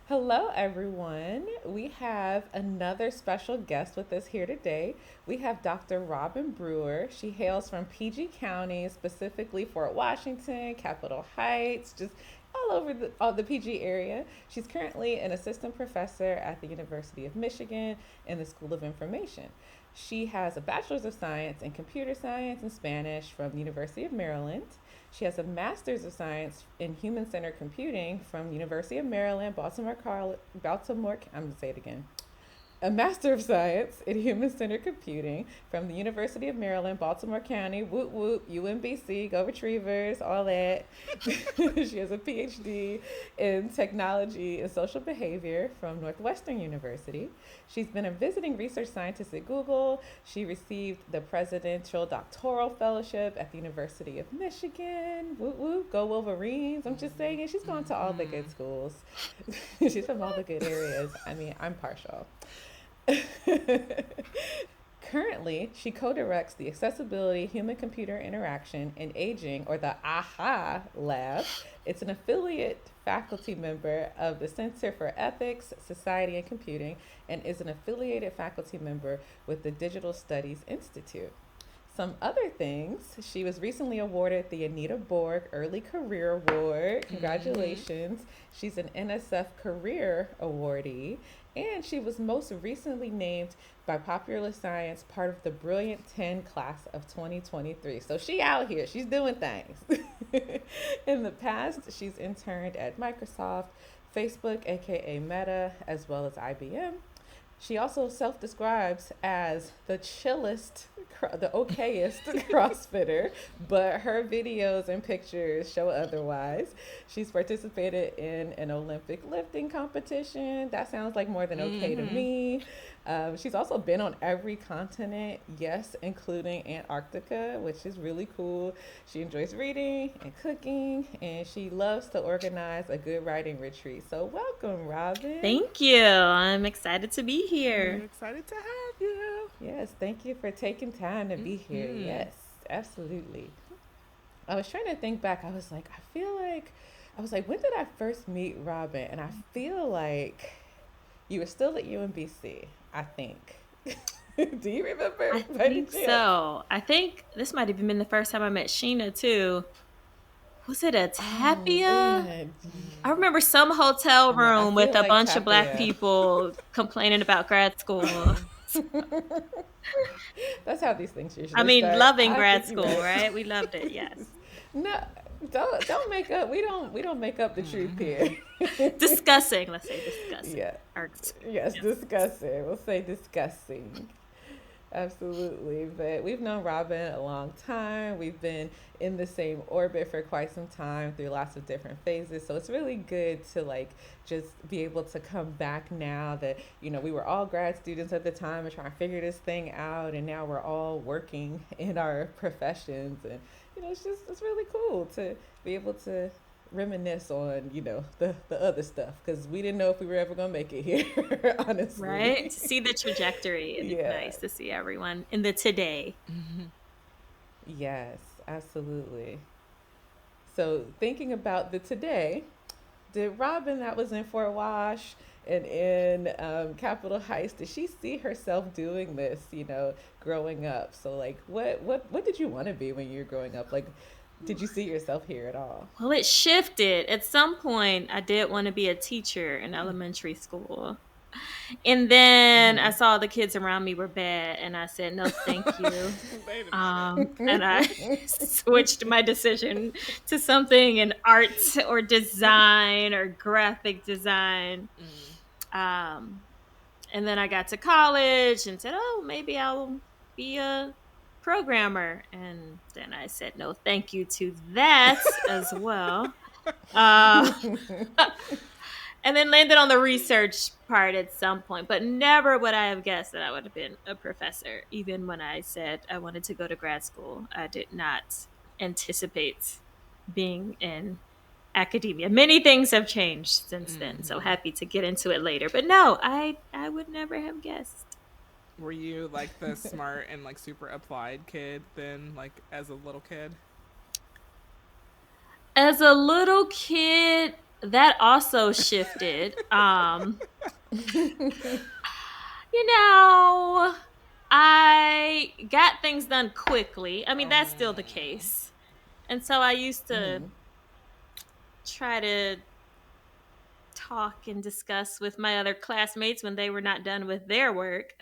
Hello, everyone. We have another special guest with us here today. We have Dr. Robin Brewer. She hails from PG County, specifically Fort Washington, Capitol Heights, just all the PG area. She's currently an assistant professor at the University of Michigan in the School of Information. She has a bachelor's of science in computer science and Spanish from the University of Maryland. She has a master's of science in human centered computing from the University of Maryland, Baltimore. I'm gonna say it again. A Master of Science in Human Centered Computing from the University of Maryland, Baltimore County, whoop whoop, UMBC, go Retrievers, all that. She has a PhD in Technology and Social Behavior from Northwestern University. She's been a visiting research scientist at Google. She received the Presidential Doctoral Fellowship at the University of Michigan. Whoop whoop, go Wolverines. I'm just saying, she's gone to all the good schools. She's from all the good areas. I mean, I'm partial. Currently, she co directs the Accessibility, Human Computer Interaction, and Aging, or the AHA Lab. It's an affiliate faculty member of the Center for Ethics, Society, and Computing, and is an affiliated faculty member with the Digital Studies Institute. Some other things, she was recently awarded the Anita Borg Early Career Award. Congratulations. She's an NSF Career Awardee. And she was most recently named by Popular Science part of the Brilliant 10 class of 2023. So she out here, she's doing things. In the past, she's interned at Microsoft, Facebook, aka Meta, as well as IBM. She also self describes as the chillest, the okayest CrossFitter, but her videos and pictures show otherwise. She's participated in an Olympic lifting competition. That sounds like more than okay to me. She's also been on every continent, yes, including Antarctica, which is really cool. She enjoys reading and cooking, and she loves to organize a good writing retreat. So, welcome, Robin. Thank you. I'm excited to be We're here. excited to have you. Yes, thank you for taking time to be here. Yes, absolutely. I was trying to think back. I was like, when did I first meet Robin? And I feel like you were still at UMBC, I think. Do you remember I by any think chance? so. I think this might have even been the first time I met Sheena too. Was it a Oh Tapia? man, I remember some hotel Yeah, I room with feel a like bunch of black Tapia. people complaining about grad school. That's how these things I usually mean, start. loving I grad think you're school, right. right? We loved it. Yes. No, don't make up. We don't make up the truth here. Discussing, let's say discussing. Yeah. Or, Yes, yes. discussing. We'll say discussing. Absolutely. But we've known Robin a long time. We've been in the same orbit for quite some time through lots of different phases. So it's really good to like just be able to come back now that, we were all grad students at the time and trying to figure this thing out, and now we're all working in our professions, and it's really cool to be able to reminisce on the other stuff, because we didn't know if we were ever gonna make it here. Right? Honestly. To see the trajectory, and it's Yeah. nice to see everyone in the today. Yes, absolutely. So thinking about the today, did Robin that was in Fort Wash and in Capitol Heights, did she see herself doing this, growing up? So like, what did you want to be when you were growing up? Like, did you see yourself here at all? Well, it shifted. At some point, I did want to be a teacher in elementary school. And then I saw the kids around me were bad, and I said, no, thank you. Wait a minute. And I switched my decision to something in art or design or graphic design. Um, and then I got to college and said, oh, maybe I'll be a programmer. And then I said, no, thank you to that as well. Uh, and then landed on the research part at some point, but never would I have guessed that I would have been a professor. Even when I said I wanted to go to grad school, I did not anticipate being in academia. Many things have changed since then, so happy to get into it later. But no, I would never have guessed. Were you like the smart and like super applied kid then, as a little kid? As a little kid, that also shifted. You know, I got things done quickly. I mean, that's still the case. And so I used to try to talk and discuss with my other classmates when they were not done with their work.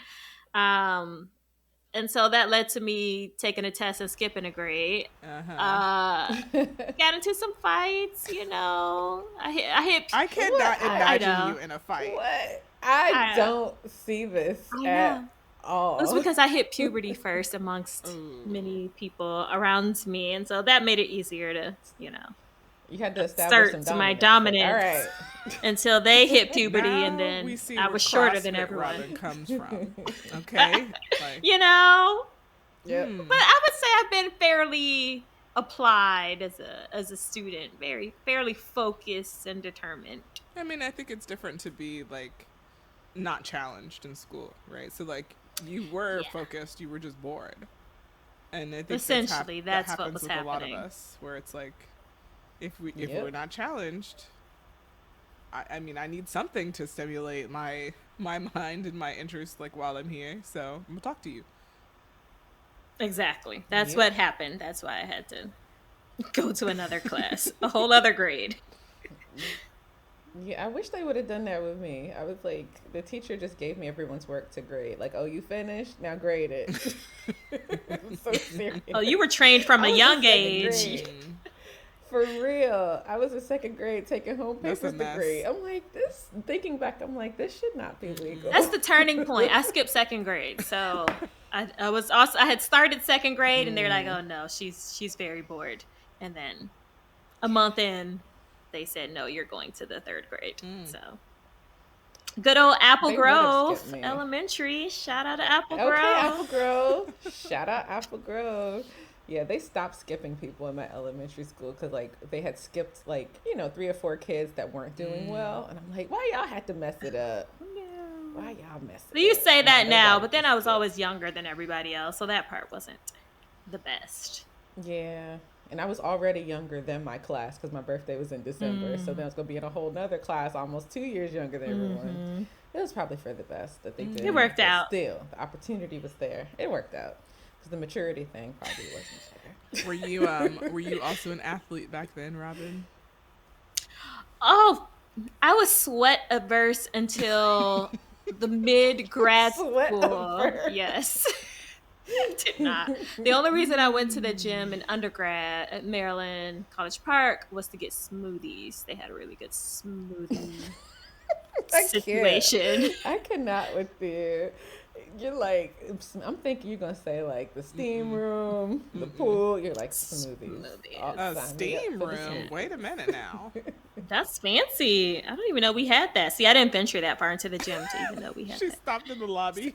Um, and so that led to me taking a test and skipping a grade. Got into some fights, you know. I cannot imagine you in a fight. What? I don't see this at all. It was because I hit puberty first amongst many people around me, and so that made it easier to, you know, you had to establish my dominance. All right. Until they hit puberty, and then we see I was shorter than CrossFit everyone. Robin comes from. Okay, you know. Yep. But I would say I've been fairly applied as a student, fairly focused and determined. I mean, I think it's different to be like not challenged in school, right? So like you were focused, you were just bored, and I think essentially that what happens was with happening. A lot of us, where it's like if we're not challenged, I mean, I need something to stimulate my mind and my interest, like while I'm here. So I'm gonna talk to you. Exactly. That's what happened. That's why I had to go to another class, a whole other grade. Yeah, I wish they would have done that with me. I was like, the teacher just gave me everyone's work to grade. Like, oh, you finished? Now grade it. So serious. Oh, you were trained from a young age. For real. I was in second grade taking home papers to grade. I'm like, thinking back, I'm like, this should not be legal. That's the turning point. I skipped second grade. So I had started second grade and they're like, oh no, she's very bored. And then a month in, they said, no, you're going to the third grade. So good old Apple Grove Elementary. Shout out to Apple Grove. Okay, Apple Grove. Shout out Apple Grove. Yeah, they stopped skipping people in my elementary school because, like, they had skipped, like, 3 or 4 kids that weren't doing well. And I'm like, why y'all had to mess it up? Why y'all mess it up? You say that now, but then I was always younger than everybody else, so that part wasn't the best. Yeah, and I was already younger than my class because my birthday was in December. So then I was going to be in a whole nother class almost 2 years younger than everyone. It was probably for the best that they did. It worked out. Still, the opportunity was there. It worked out. Because the maturity thing probably wasn't there. Were you also an athlete back then, Robin? Oh, I was sweat averse until the mid-grad school. Yes. I did not. The only reason I went to the gym in undergrad at Maryland College Park was to get smoothies. They had a really good smoothie situation. I cannot with you. You're like, I'm thinking you're going to say like the steam room, the pool. You're like smoothies. Steam room? Wait a minute now. That's fancy. I don't even know we had that. See, I didn't venture that far into the gym to even know we had that. She stopped in the lobby.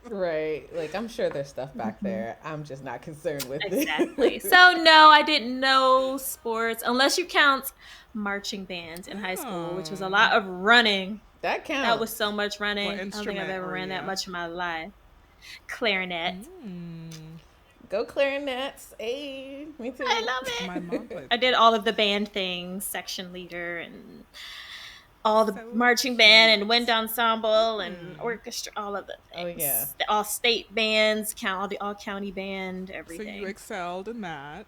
Right. Like, I'm sure there's stuff back there. I'm just not concerned with it. Exactly. So, no, I didn't know sports, unless you count marching bands in high school, which was a lot of running. That counts. That was so much running. I don't think I've ever ran that much in my life. Clarinet. Go clarinets. Hey, me too. I love it. My mom played. I did all of the band things, section leader and all the marching band and wind ensemble and orchestra, all of the things. Oh, yeah. All state bands, all county band, everything. So you excelled in that.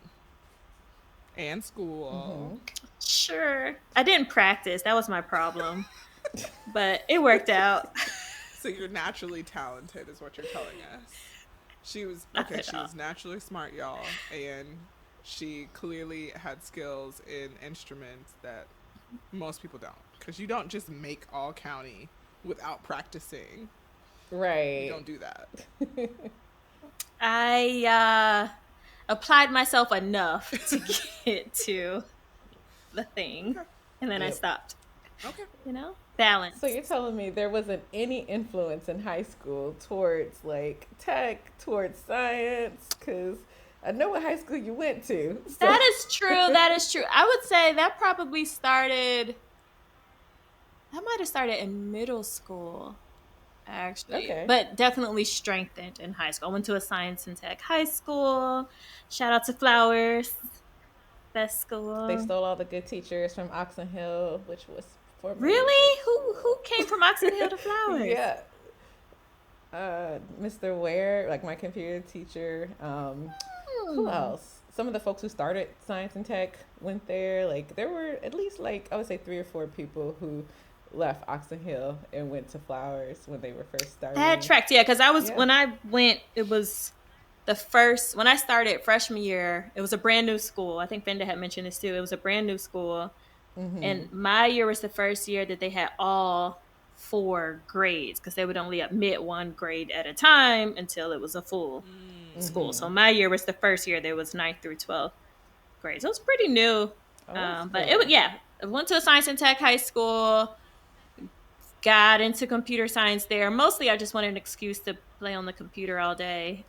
And school. Sure. I didn't practice. That was my problem. But it worked out. So you're naturally talented is what you're telling us. She was naturally smart, y'all, and she clearly had skills in instruments that most people don't, because you don't just make all county without practicing. Right. You don't do that. I applied myself enough to get to the thing, and then I stopped. Okay. Balance. So you're telling me there wasn't any influence in high school towards like tech, towards science? Because I know what high school you went to. So. That is true. I would say that might have started in middle school, actually. Okay. But definitely strengthened in high school. I went to a science and tech high school. Shout out to Flowers. Best school. They stole all the good teachers from Oxon Hill, which was formerly Really? Who came from Oxon Hill to Flowers? Yeah. Mr. Ware, like my computer teacher. Who else? Some of the folks who started science and tech went there. Like there were at least like I would say 3 or 4 people who left Oxon Hill and went to Flowers when they were first starting. That tracked, yeah, because when I went, it was the first, when I started freshman year, it was a brand new school. I think Fenda had mentioned this too. It was a brand new school. Mm-hmm. And my year was the first year that they had all 4 grades because they would only admit 1 grade at a time until it was a full school. So my year was the first year there was 9th through 12th grades. It was pretty new. But it was, yeah, I went to a science and tech high school, got into computer science there. Mostly I just wanted an excuse to play on the computer all day.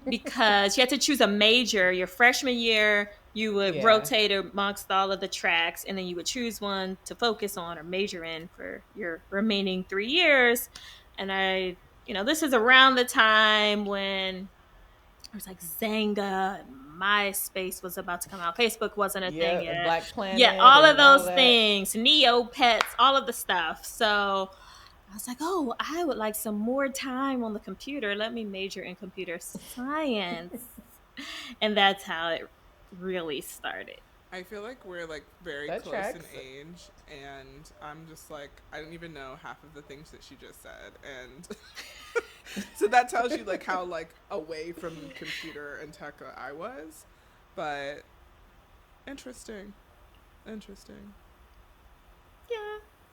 Because you had to choose a major. Your freshman year, you would rotate amongst all of the tracks, and then you would choose one to focus on or major in for your remaining 3 years. And this is around the time when it was like Zanga and MySpace was about to come out. Facebook wasn't a thing yet. Black Planet. Yeah, all of those things, Neopets, all of the stuff. So I was like, oh, I would like some more time on the computer. Let me major in computer science. And that's how it really started. I feel like we're like very close in age, and I'm just like, I don't even know half of the things that she just said, and so that tells you like how like away from computer and tech I was, but interesting. Yeah.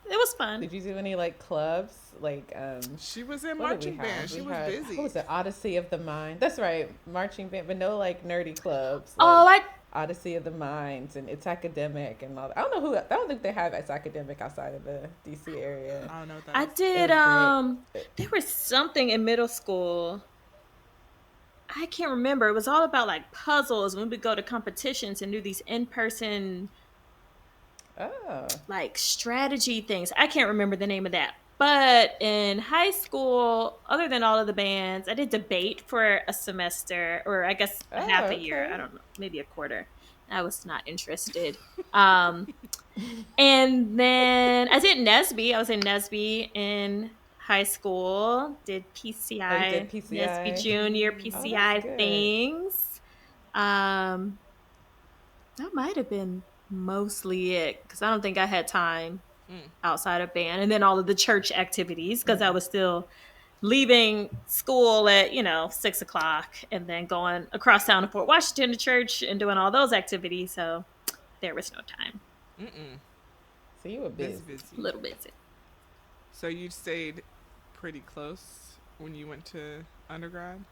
It was fun. Did you do any like clubs? Like she was in marching band. She was busy. What was it? Odyssey of the Mind. That's right, marching band, but no like nerdy clubs. Like, Odyssey of the Minds and It's Academic and all that. I don't think they have It's Academic outside of the DC area. I don't know what that I did. There was something in middle school. I can't remember. It was all about like puzzles. We would go to competitions and do these in-person like strategy things. I can't remember the name of that. But in high school, other than all of the bands, I did debate for a semester, or I guess half a year. I don't know, maybe a quarter. I was not interested. And then I did NSBE. I was in NSBE in high school. Did PCI, NSBE Junior, PCI things. That might have been mostly it, because I don't think I had time outside of band, and then all of the church activities, because I was still leaving school at 6:00 and then going across town to Fort Washington to church and doing all those activities, so there was no time. So you were busy. A little busy. So you stayed pretty close when you went to undergrad?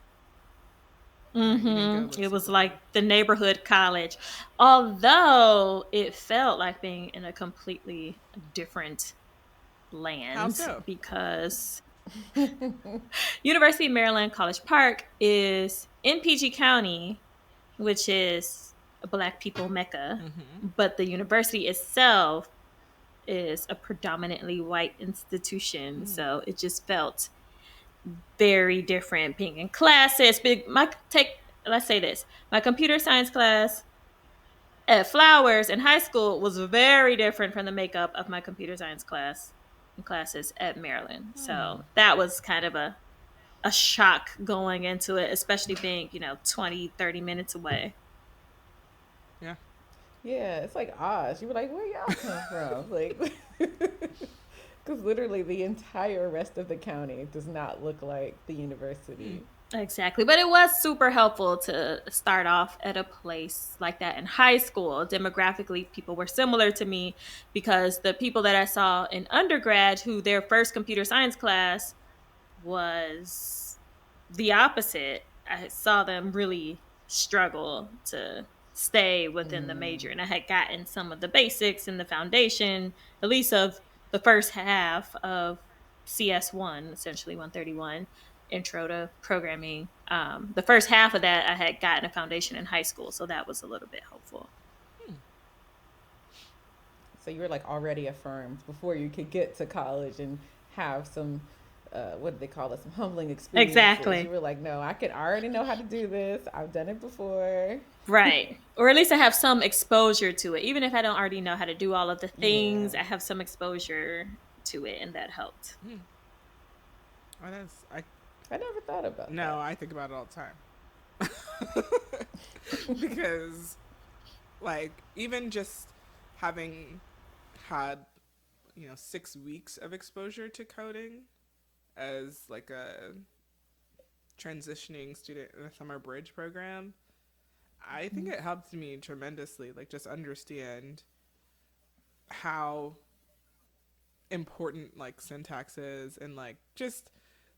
It was like the neighborhood college, although it felt like being in a completely different land. How so? Because University of Maryland, College Park is in PG County, which is a Black people mecca, but the university itself is a predominantly white institution, so it just felt very different being in classes. Let's say this. My computer science class at Flowers in high school was very different from the makeup of my computer science classes at Maryland. So that was kind of a shock going into it, especially being, 20, 30 minutes away. Yeah. Yeah, it's like Oz. You were like, where y'all come from? Like, because literally the entire rest of the county does not look like the university. Exactly. But it was super helpful to start off at a place like that in high school. Demographically, people were similar to me, because the people that I saw in undergrad who their first computer science class was the opposite, I saw them really struggle to stay within the major. And I had gotten some of the basics and the foundation, at least of the first half of CS1, essentially 131, intro to programming. The first half of that, I had gotten a foundation in high school, so that was a little bit helpful. So you were like already affirmed before you could get to college and have some what do they call it? Some humbling experiences. Exactly. You were like, no, I already know how to do this. I've done it before. Right. Or at least I have some exposure to it. Even if I don't already know how to do all of the things, Yeah. I have some exposure to it, and that helped. Oh, that's I never thought about that. No, I think about it all the time. Because, like, even just having had, 6 weeks of exposure to coding as like a transitioning student in a summer bridge program, I think it helped me tremendously, like, just understand how important, like, syntax is, and, like, just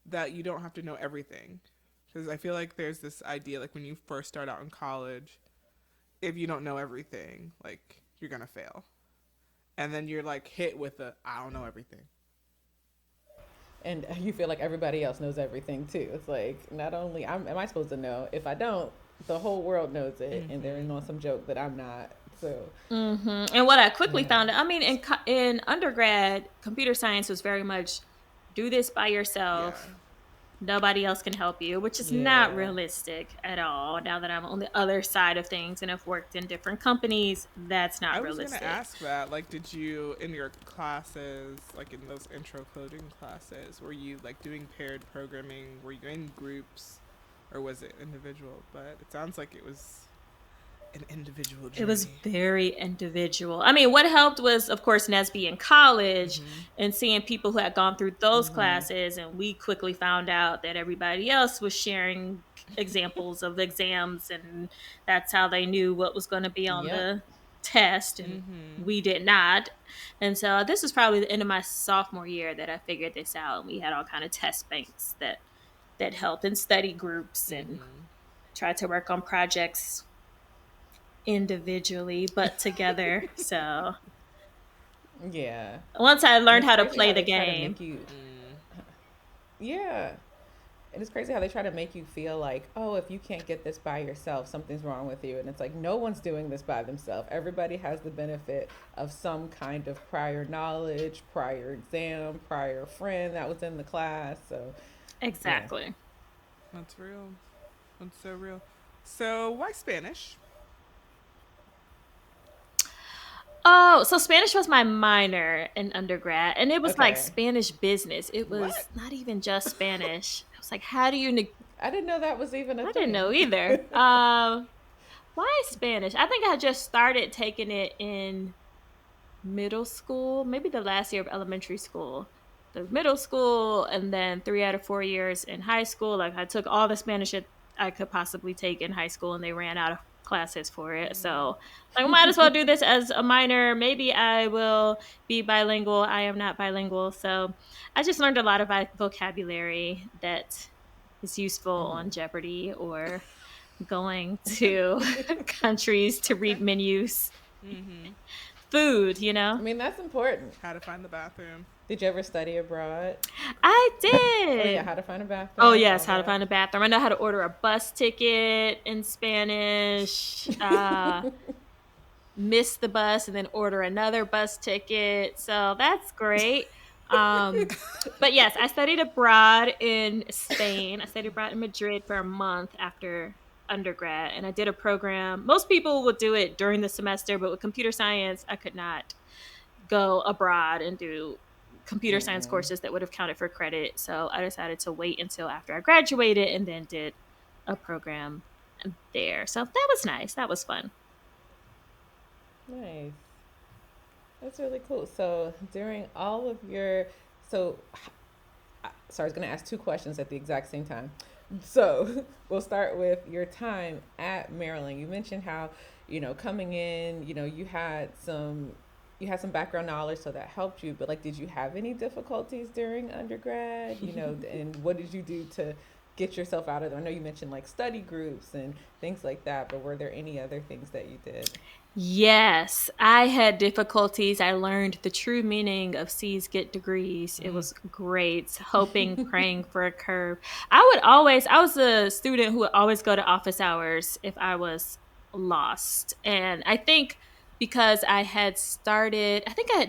that you don't have to know everything. Because I feel like there's this idea, like, when you first start out in college, if you don't know everything, like, you're gonna fail. And then you're, like, hit with I don't know everything. And you feel like everybody else knows everything too. It's like, not only am I supposed to know, if I don't, the whole world knows it, and they're in on some joke that I'm not. So, And what I quickly found out, I mean, in undergrad, computer science was very much do this by yourself. Yeah. Nobody else can help you, which is not realistic at all. Now that I'm on the other side of things and have worked in different companies, that's not realistic. I was going to ask that. Like, did you, in your classes, like in those intro coding classes, were you, like, doing paired programming? Were you in groups, or was it individual? But it sounds like it was an individual journey. It was very individual. I mean, what helped was, of course, Nesby in college and seeing people who had gone through those classes. And we quickly found out that everybody else was sharing examples of exams, and that's how they knew what was going to be on the test. And we did not. And so this was probably the end of my sophomore year that I figured this out. And we had all kind of test banks that helped, and study groups, and tried to work on projects individually but together. So yeah, once I learned how to play the game, and it's crazy how they try to make you feel like, oh, if you can't get this by yourself, something's wrong with you. And it's like, no one's doing this by themselves. Everybody has the benefit of some kind of prior knowledge, prior exam, prior friend that was in the class. So exactly. That's real. That's so real. So why Spanish? Oh, so Spanish was my minor in undergrad, and it was like Spanish business. It was not even just Spanish. I was like, how do you... I didn't know that was even a thing. I didn't know either. Why Spanish? I think I just started taking it in middle school, maybe the last year of elementary school. The middle school, and then 3 out of 4 years in high school. Like, I took all the Spanish that I could possibly take in high school, and they ran out of classes for it. So I might as well do this as a minor. Maybe I will be bilingual. I am not bilingual. So I just learned a lot of vocabulary that is useful on Jeopardy or going to countries to read menus. Food, I mean, that's important. How to find the bathroom. Did you ever study abroad? I did. Oh, yeah, how to find a bathroom. Oh, yes, how to find a bathroom. I know how to order a bus ticket in Spanish, miss the bus, and then order another bus ticket. So that's great. But yes, I studied abroad in Spain. I studied abroad in Madrid for a month after undergrad, and I did a program. Most people would do it during the semester, but with computer science, I could not go abroad and do computer science courses that would have counted for credit. So I decided to wait until after I graduated and then did a program there. So that was nice. That was fun. Nice. That's really cool. So during all of your, sorry, I was going to ask 2 questions at the exact same time. So we'll start with your time at Maryland. You mentioned how, coming in, you had some background knowledge, so that helped you. But, like, did you have any difficulties during undergrad? And what did you do to get yourself out of it? I know you mentioned, like, study groups and things like that, but were there any other things that you did? Yes, I had difficulties. I learned the true meaning of C's get degrees. It was great. Hoping, praying for a curve. I was a student who would always go to office hours if I was lost. And I think because I had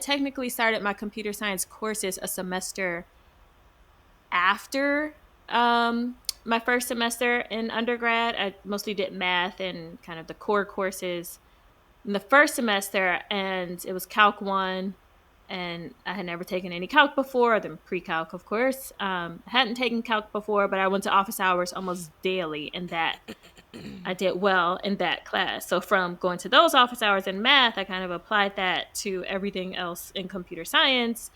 technically started my computer science courses a semester after my first semester in undergrad. I mostly did math and kind of the core courses in the first semester, and it was Calc 1. And I had never taken any calc before, then pre-calc, of course. I hadn't taken calc before, but I went to office hours almost daily, and that I did well in that class. So from going to those office hours in math, I kind of applied that to everything else in computer science.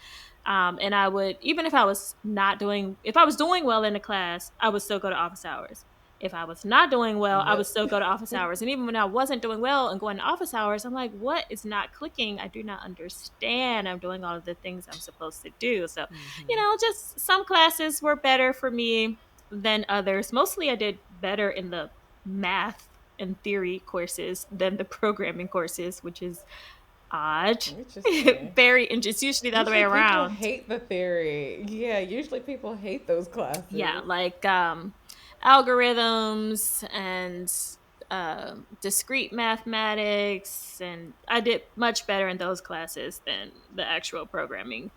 And I would, even if I was doing well in the class, I would still go to office hours. If I was not doing well, I would still go to office hours. And even when I wasn't doing well and going to office hours, I'm like, what is not clicking? I do not understand. I'm doing all of the things I'm supposed to do. So, just some classes were better for me than others. Mostly I did better in the math and theory courses than the programming courses, which is odd. Very interesting. It's usually the other way around. People hate the theory. Yeah, usually people hate those classes. Yeah, like algorithms and discrete mathematics, and I did much better in those classes than the actual programming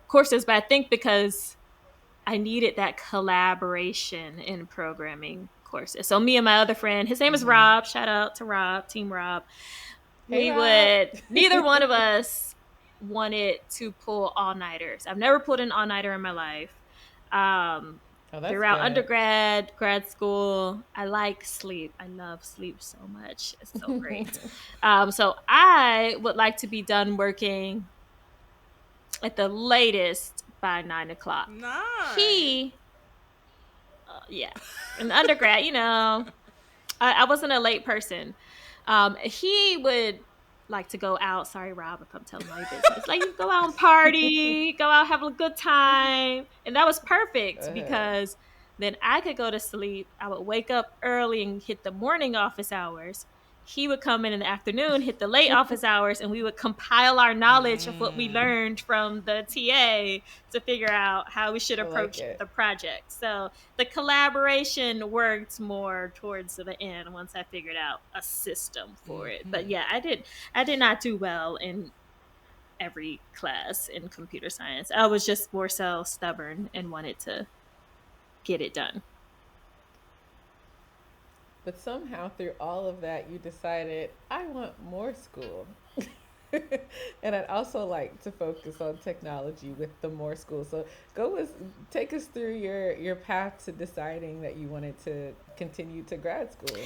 courses. But I think because I needed that collaboration in programming courses. So me and my other friend, his name is Rob. Shout out to Rob, Team Rob. Neither one of us wanted to pull all-nighters. I've never pulled an all-nighter in my life. Throughout undergrad, grad school, I like sleep. I love sleep so much. It's so great. So I would like to be done working at the latest by 9 o'clock. Nice. In undergrad, I wasn't a late person. He would like to go out. Sorry, Rob, if I'm telling my business. Like, you go out and party, go out, have a good time. And that was perfect because then I could go to sleep. I would wake up early and hit the morning office hours. He would come in the afternoon, hit the late office hours, and we would compile our knowledge of what we learned from the TA to figure out how we should approach the project. So the collaboration worked more towards the end once I figured out a system for it. But yeah, I did not do well in every class in computer science. I was just more so stubborn and wanted to get it done. But somehow through all of that, you decided, I want more school. And I'd also like to focus on technology with the more school. So take us through your path to deciding that you wanted to continue to grad school.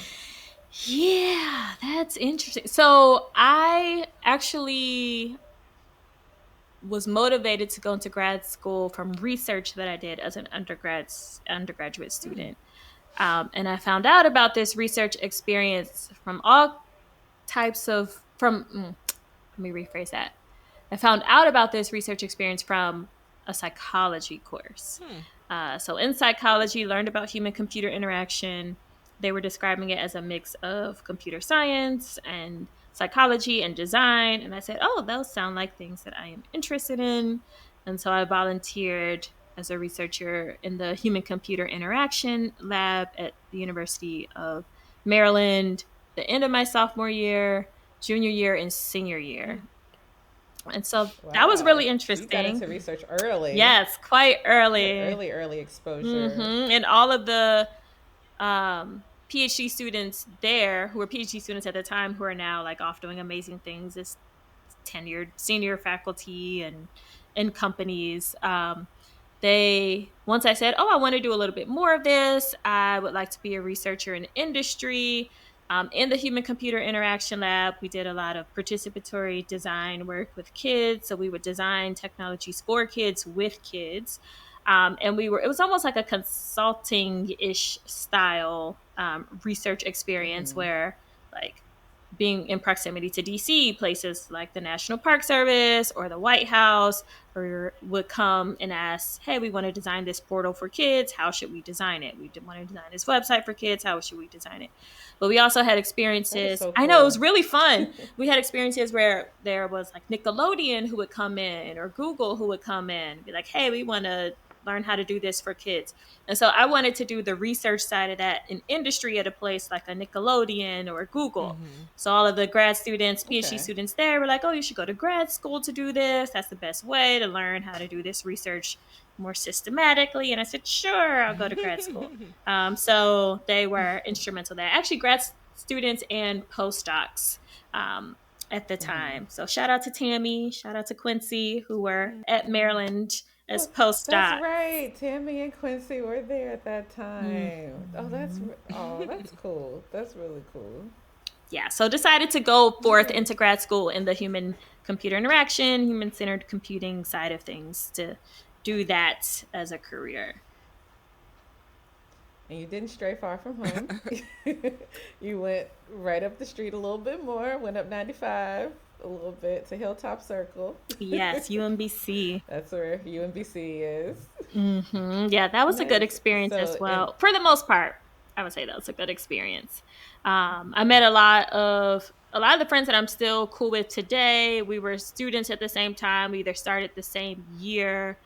Yeah, that's interesting. So I actually was motivated to go into grad school from research that I did as an undergraduate student. And I found out about this research experience from all types of, let me rephrase that. I found out about this research experience from a psychology course. So in psychology, learned about human-computer interaction. They were describing it as a mix of computer science and psychology and design. And I said, oh, those sound like things that I am interested in. And so I volunteered as a researcher in the human-computer interaction lab at the University of Maryland, the end of my sophomore year, junior year, and senior year. And so that was really interesting. You got into research early. Yes, quite early. Early exposure. And all of the PhD students there, who were PhD students at the time, who are now like off doing amazing things as tenured senior faculty and in companies. Once I said, I want to do a little bit more of this, I would like to be a researcher in industry. In the human-computer interaction lab, we did a lot of participatory design work with kids. So we would design technologies for kids with kids. And it was almost like a consulting-ish style research experience where, like, being in proximity to DC, places like the National Park Service or the White House would come and ask, hey, we want to design this portal for kids. How should we design it? We want to design this website for kids. How should we design it? But we also had experiences. So cool. I know, it was really fun. We had experiences where there was like Nickelodeon who would come in or Google who would come in and be like, hey, we want to learn how to do this for kids. And so I wanted to do the research side of that in industry at a place like a Nickelodeon or Google. So all of the grad students, PhD students there were like, oh, you should go to grad school to do this. That's the best way to learn how to do this research more systematically. And I said, sure, I'll go to grad school. So they were instrumental there. Actually, grad students and postdocs at the time. So shout out to Tammy, shout out to Quincy, who were at Maryland as postdocs. That's right. Tammy and Quincy were there at that time. That's cool. That's really cool. Yeah, so decided to go forth into grad school in the human computer interaction, human centered computing side of things to do that as a career. And you didn't stray far from home. You went right up the street a little bit more, went up 95 a little bit to Hilltop Circle. Yes, UMBC. That's where UMBC is. Yeah, that was a good experience as well. For the most part, I would say that was a good experience. I met a lot of the friends that I'm still cool with today. We were students at the same time. We either started the same year,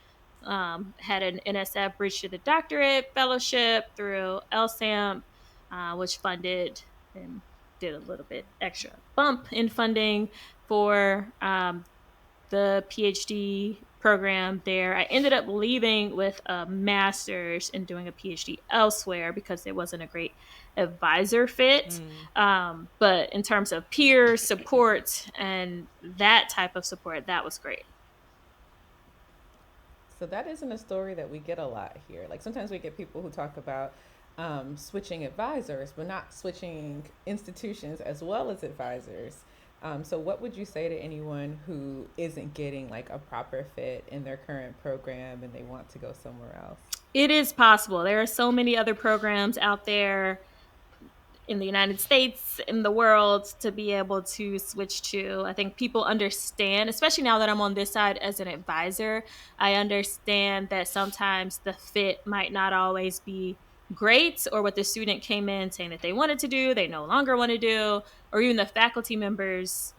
had an NSF Bridge to the Doctorate fellowship through LSAMP, which funded and did a little bit extra bump in funding for the PhD program there. I ended up leaving with a master's and doing a PhD elsewhere because it wasn't a great advisor fit. But in terms of peer support and that type of support, that was great. So that isn't a story that we get a lot here. Like sometimes we get people who talk about switching advisors, but not switching institutions as well as advisors. So what would you say to anyone who isn't getting like a proper fit in their current program and they want to go somewhere else? It is possible. There are so many other programs out there in the United States, in the world, to be able to switch to. I think people understand, especially now that I'm on this side as an advisor, I understand that sometimes the fit might not always be great, or what the student came in saying that they wanted to do, they no longer want to do, or even the faculty members'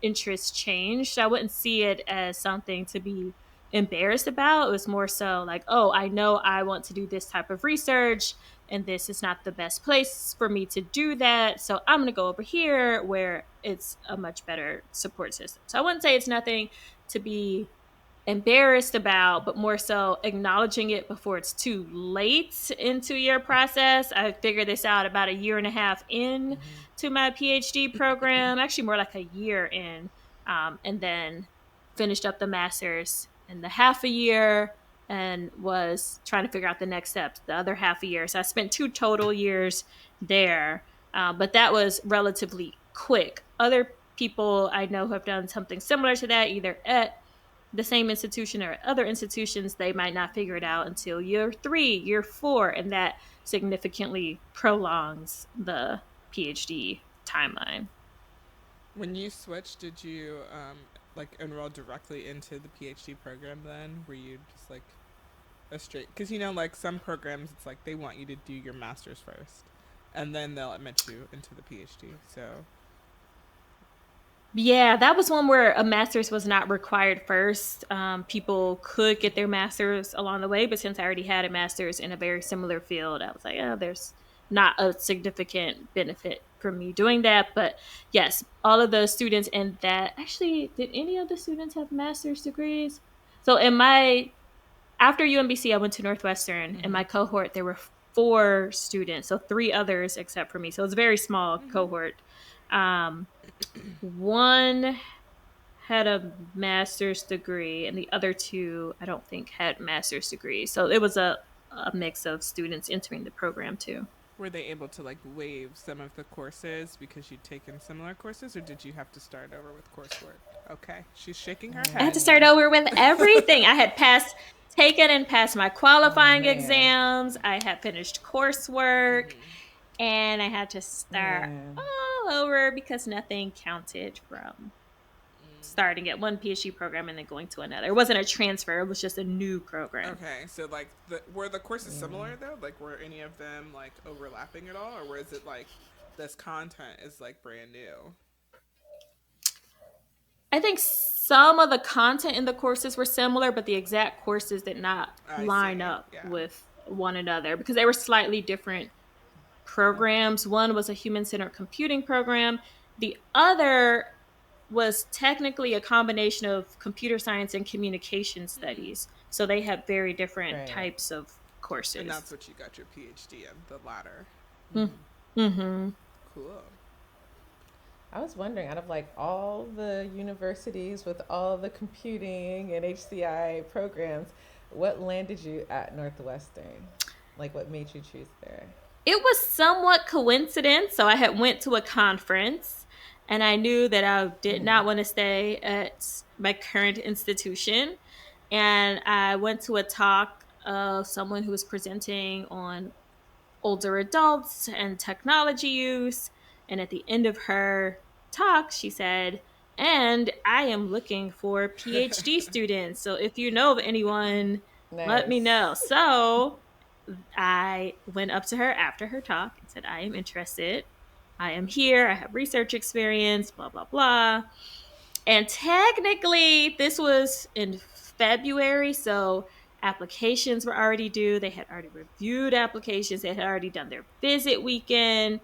interests changed. I wouldn't see it as something to be embarrassed about. It was more so like, oh, I know I want to do this type of research and this is not the best place for me to do that. So I'm going to go over here where it's a much better support system. So I wouldn't say it's nothing to be embarrassed about, but more so acknowledging it before it's too late into your process. I figured this out about a year and a half in to my PhD program, actually more like a year in, and then finished up the master's in the half a year and was trying to figure out the next steps the other half a year. So I spent 2 total years there, but that was relatively quick. Other people I know who have done something similar to that, either at the same institution or other institutions, they might not figure it out until year 3, year 4, and that significantly prolongs the PhD timeline. When you switched, did you like enroll directly into the PhD program then? Were you just like a straight, because you know, like some programs it's like they want you to do your master's first and then they'll admit you into the PhD. So yeah, that was one where a master's was not required first. People could get their master's along the way, but since I already had a master's in a very similar field, I was like, oh, there's not a significant benefit for me doing that. But yes, all of the students in that, actually, did any of the students have master's degrees? So after UMBC, I went to Northwestern. In my cohort, there were 4 students, so 3 others except for me. So it was a very small cohort. One had a master's degree and the other 2 I don't think had master's degrees. So it was a mix of students entering the program too. were they able to like waive some of the courses because you'd taken similar courses, or did you have to start over with coursework? Okay, she's shaking her head. I had to start over with everything. I had taken and passed my qualifying exams. I had finished coursework, and I had to start all over because nothing counted from starting at one PhD program and then going to another. It wasn't a transfer. It was just a new program. Okay, so like were the courses similar though? Like were any of them like overlapping at all, or was it like this content is like brand new? I think some of the content in the courses were similar, but the exact courses did not I line see. up Yeah. with one another because they were slightly different programs. One was a human-centered computing program. The other was technically a combination of computer science and communication studies. So they had very different Right. types of And that's courses. what you got your PhD in, the latter. Mm-hmm. Cool. I was wondering, out of like all the universities with all the computing and HCI programs, what landed you at Northwestern? Like, what made you choose there? It was somewhat coincidence. So I had went to a conference and I knew that I did Mm-hmm. not want to stay at my current institution. And I went to a talk of someone who was presenting on older adults and technology use. And at the end of her talk, she said, and I am looking for PhD students. So if you know of anyone, let me know. Nice. So I went up to her after her talk and said, I am interested. I am here. I have research experience, blah, blah, blah. And technically, this was in February. So applications were already due. They had already reviewed applications, they had already done their visit weekend.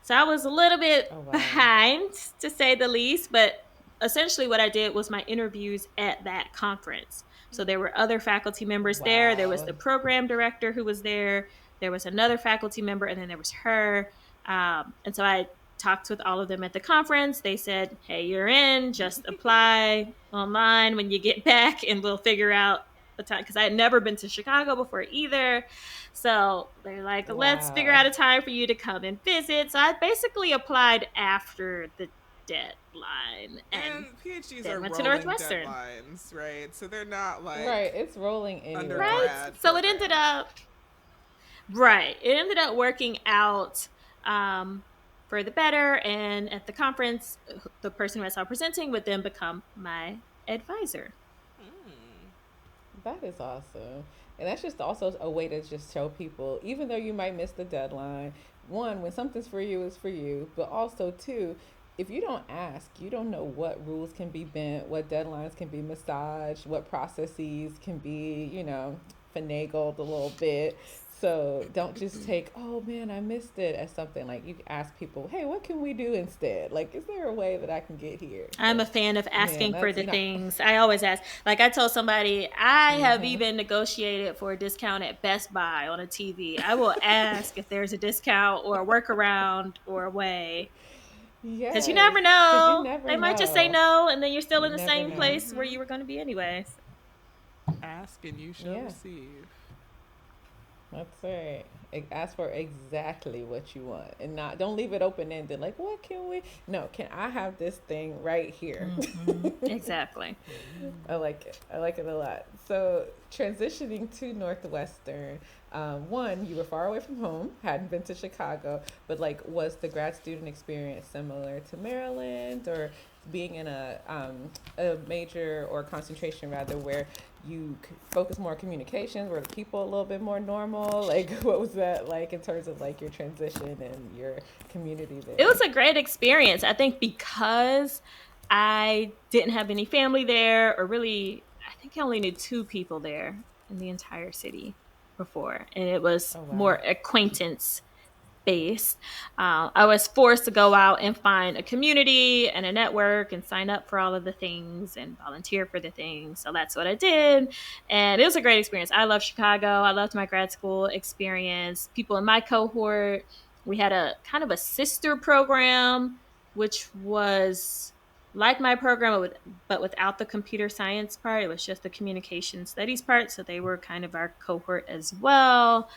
So I was a little bit Oh, wow. behind, to say the least. But essentially, what I did was my interviews at that conference. So there were other faculty members there. There was Wow. the program director who was there. There was another faculty member, and then there was her. And so I talked with all of them at the conference. They said, hey, you're in, just apply online when you get back, and we'll figure out the time. Because I had never been to Chicago before either. So they're like, let's figure Wow. out a time for you to come and visit. So I basically applied after the deadline and And PhDs then are went to rolling Northwestern. deadlines, right? So they're not like Right. It's rolling Right? anyway. undergrad So it ended programs. up, right. It ended up working out um, for the better. And at the conference, the person who I saw presenting would then become my advisor. That is awesome. And that's just also a way to just show people, even though you might miss the deadline, one, when something's for you, it's for you. But also, two, if you don't ask, you don't know what rules can be bent, what deadlines can be massaged, what processes can be, finagled a little bit. So don't just take, oh man, I missed it as something. Like, you ask people, hey, what can we do instead? Like, is there a way that I can get here? I'm a Because, fan of man, asking for that's, the things. I always ask. Like I told somebody, I have mm-hmm. even negotiated for a discount at Best Buy on a TV. I will ask if there's a discount or a workaround or a way. Because you Yes, never because you know. never They might just say know. no, and then you're still You in the never same know. place where you were going to be anyway. Ask and you shall Yeah, receive. that's right. Ask for exactly what you want, and not don't leave it open ended. Like, what can we? No, can I have this thing right here? Mm-hmm. Exactly. I like it. I like it a lot. So transitioning to Northwestern, one, you were far away from home, hadn't been to Chicago, but like, was the grad student experience similar to Maryland, or being in a major or concentration rather where you focus more on communications? Were the people a little bit more normal? Like, what was that like in terms of like your transition and your community It there? was a great experience. I think because I didn't have any family there, or really, I think I only knew two people there in the entire city before, and it was Oh wow. more acquaintance based. I was forced to go out and find a community and a network and sign up for all of the things and volunteer for the things. So that's what I did. And it was a great experience. I love Chicago. I loved my grad school experience. People in my cohort, we had a kind of a sister program, which was like my program, but without the computer science part. It was just the communication studies part. So they were kind of our cohort as well.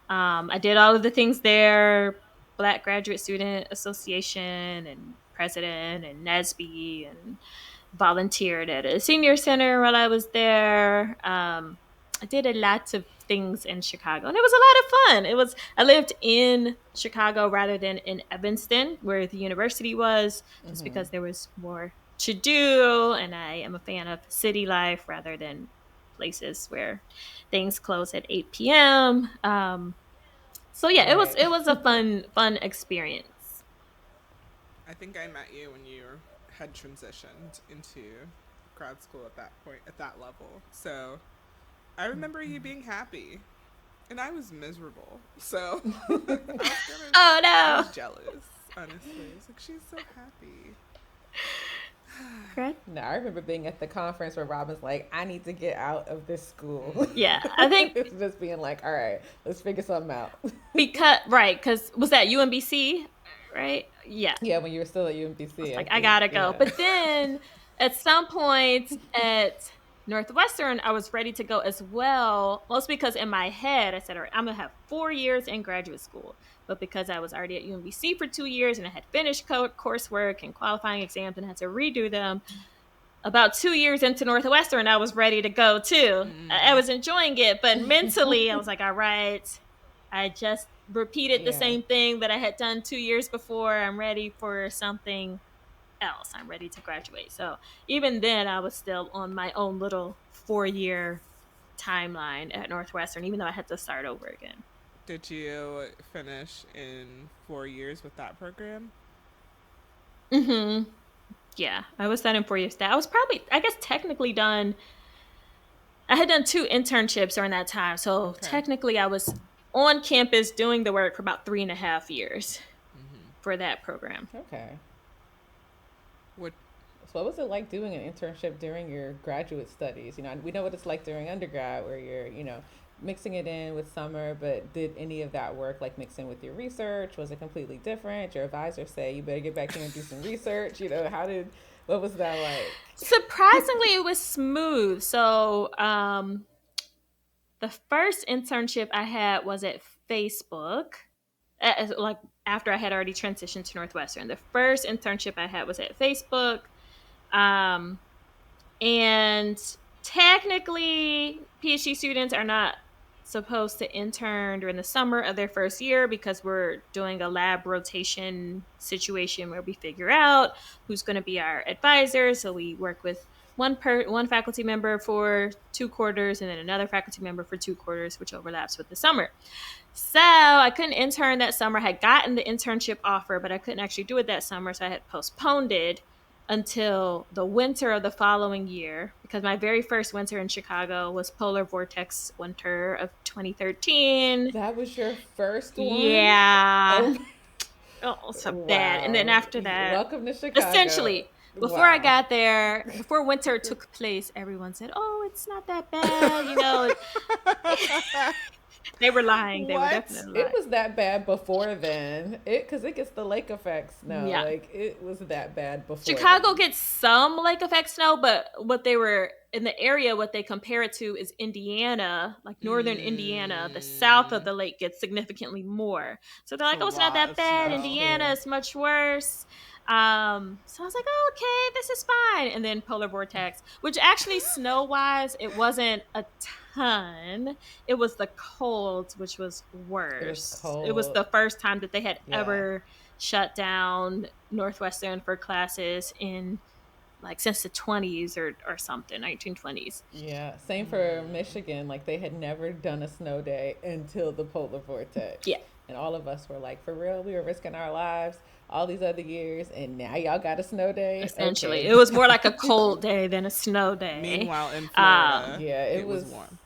I did all of the things there: Black Graduate Student Association and president and NASB, and volunteered at a senior center while I was there. I did a lot of things in Chicago, and it was a lot of fun. I lived in Chicago rather than in Evanston, where the university was, just Mm-hmm. because there was more to do, and I am a fan of city life rather than places where things close at 8 p.m. So yeah, it was Right. it was a fun experience. I think I met you when you had transitioned into grad school at that point, at that level. So I remember you being happy, and I was miserable. So I was jealous, honestly. I was like, she's so happy. No, I remember being at the conference where Robin's like, I need to get out of this school. Yeah, I think it's just being like, all right, let's figure something out. because was that UMBC, right? Yeah. Yeah, when you were still at UMBC. I gotta go. Yeah. But then at some point at Northwestern, I was ready to go as well, mostly because in my head, I said, all right, I'm going to have 4 years in graduate school. But because I was already at UMBC for 2 years and I had finished coursework and qualifying exams and had to redo them, about 2 years into Northwestern, I was ready to go too. I was enjoying it, but mentally, I was like, all right, I just repeated the same thing that I had done 2 years before. I'm ready for something else. I'm ready to graduate. So even then, I was still on my own little 4-year timeline at Northwestern, even though I had to start over again. Did you finish in 4 years with that program? Mm-hmm. Yeah, I was done in 4 years. I was probably, I guess, technically done. I had done 2 internships during that time. So technically, I was on campus doing the work for about 3.5 years for that program. Okay. So what was it like doing an internship during your graduate studies? You know, we know what it's like during undergrad where you're, you know, mixing it in with summer, but did any of that work like mix in with your research? Was it completely different? Your advisor say you better get back here and do some research. You know, what was that like? Surprisingly, it was smooth. So the first internship I had was at Facebook, like after I had already transitioned to Northwestern. The first internship I had was at Facebook. And technically, PhD students are not supposed to intern during the summer of their first year because we're doing a lab rotation situation where we figure out who's going to be our advisor. So we work with one faculty member for 2 quarters and then another faculty member for 2 quarters, which overlaps with the summer. So I couldn't intern that summer. I had gotten the internship offer, but I couldn't actually do it that summer. So I had postponed it until the winter of the following year, because my very first winter in Chicago was polar vortex winter of 2013. That was your first one? Yeah. Oh, so bad. And then after that, welcome to Chicago. Essentially, before I got there, before winter took place, everyone said, oh, it's not that bad, you know. They were lying. They were definitely lying. It was that bad before then. Because it gets the lake effect snow. Yeah. Like, it was that bad before Chicago gets some lake effect snow, but what they were in the area, what they compare it to is Indiana, like northern Indiana. The south of the lake gets significantly more. So they're like, oh, it's not that bad. Indiana is much worse. So I was like, oh, okay, this is fine. And then polar vortex, which actually snow-wise, it wasn't a ton. It was the cold, which was worse. It was the first time that they had ever shut down Northwestern for classes in like since the 20s or something, 1920s. Yeah, same for Michigan. Like they had never done a snow day until the polar vortex. Yeah. And all of us were like, for real, we were risking our lives all these other years, and now y'all got a snow day? Essentially. Okay. It was more like a cold day than a snow day. Meanwhile, in Florida, it was warm.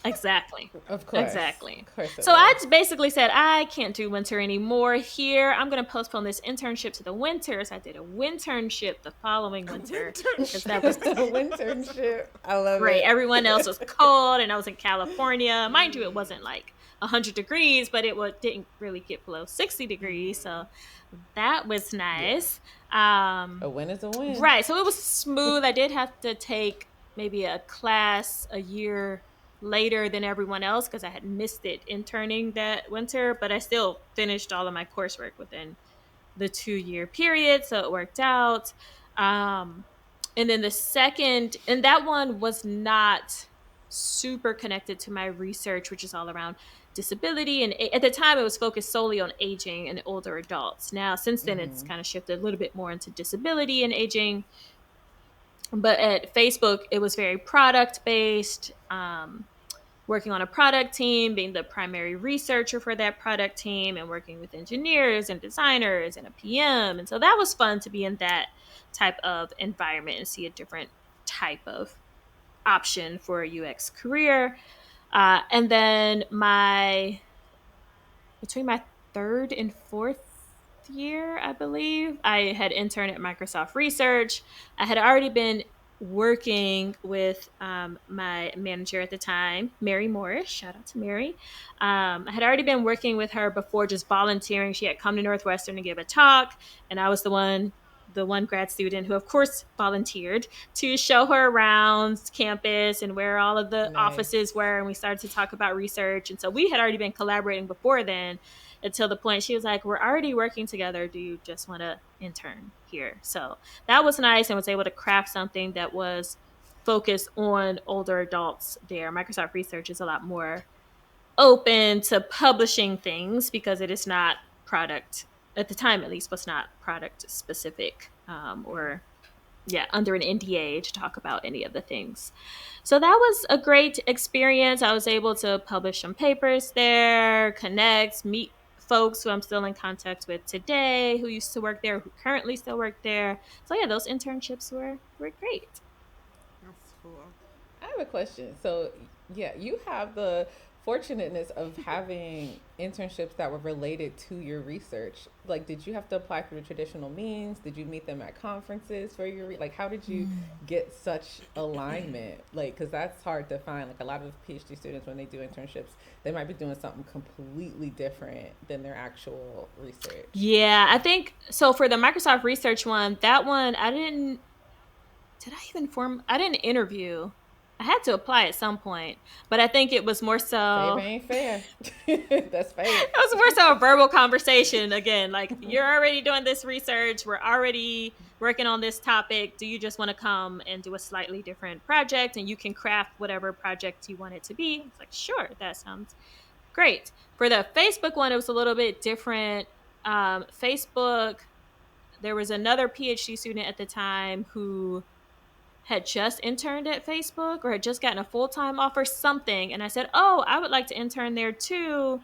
Exactly. Of course. Exactly. Of course so I just basically said, I can't do winter anymore here. I'm going to postpone this internship to the winter. So I did a winternship the following winter. Because that was the winternship. I love it. Right. Everyone else was cold, and I was in California. Mind you, it wasn't like 100 degrees, but it didn't really get below 60 degrees. So that was nice. A win is a win. Right. So it was smooth. I did have to take maybe a class a year later than everyone else because I had missed it interning that winter, but I still finished all of my coursework within the 2-year period. So it worked out. And then the second, and that one was not super connected to my research, which is all around disability. And at the time it was focused solely on aging and older adults. Now, since then it's kind of shifted a little bit more into disability and aging. But at Facebook, it was very product based. working on a product team, being the primary researcher for that product team, and working with engineers and designers and a PM. And so that was fun to be in that type of environment and see a different type of option for a UX career. And then between my third and fourth year, I believe, I had interned at Microsoft Research. I had already been working with my manager at the time, Mary Morris. Shout out to Mary. I had already been working with her before, just volunteering. She had come to Northwestern to give a talk, and I was the one grad student who, of course, volunteered to show her around campus and where all of the offices were. And we started to talk about research. And so we had already been collaborating before then, until the point she was like, we're already working together. Do you just want to intern here? So that was nice, and was able to craft something that was focused on older adults there. Microsoft Research is a lot more open to publishing things because it is not product, at the time at least, was not product specific or under an NDA to talk about any of the things. So that was a great experience. I was able to publish some papers there, connect, meet folks who I'm still in contact with today, who used to work there, who currently still work there. So yeah, those internships were great. That's cool. I have a question. So, yeah, you have the fortunateness of having internships that were related to your research. Like, did you have to apply through the traditional means? Did you meet them at conferences for your like? How did you get such alignment? Like, because that's hard to find. Like, a lot of PhD students, when they do internships, they might be doing something completely different than their actual research. Yeah, I think so. For the Microsoft Research one, that one I didn't. Did I even I didn't interview. I had to apply at some point, but I think it was more so. Favor ain't fair. That's fair. It was more so a verbal conversation. Again, like, you're already doing this research. We're already working on this topic. Do you just want to come and do a slightly different project, and you can craft whatever project you want it to be? It's like, sure, that sounds great. For the Facebook one, it was a little bit different. Facebook, there was another PhD student at the time who had just interned at Facebook or had just gotten a full-time offer, something. And I said, oh, I would like to intern there too.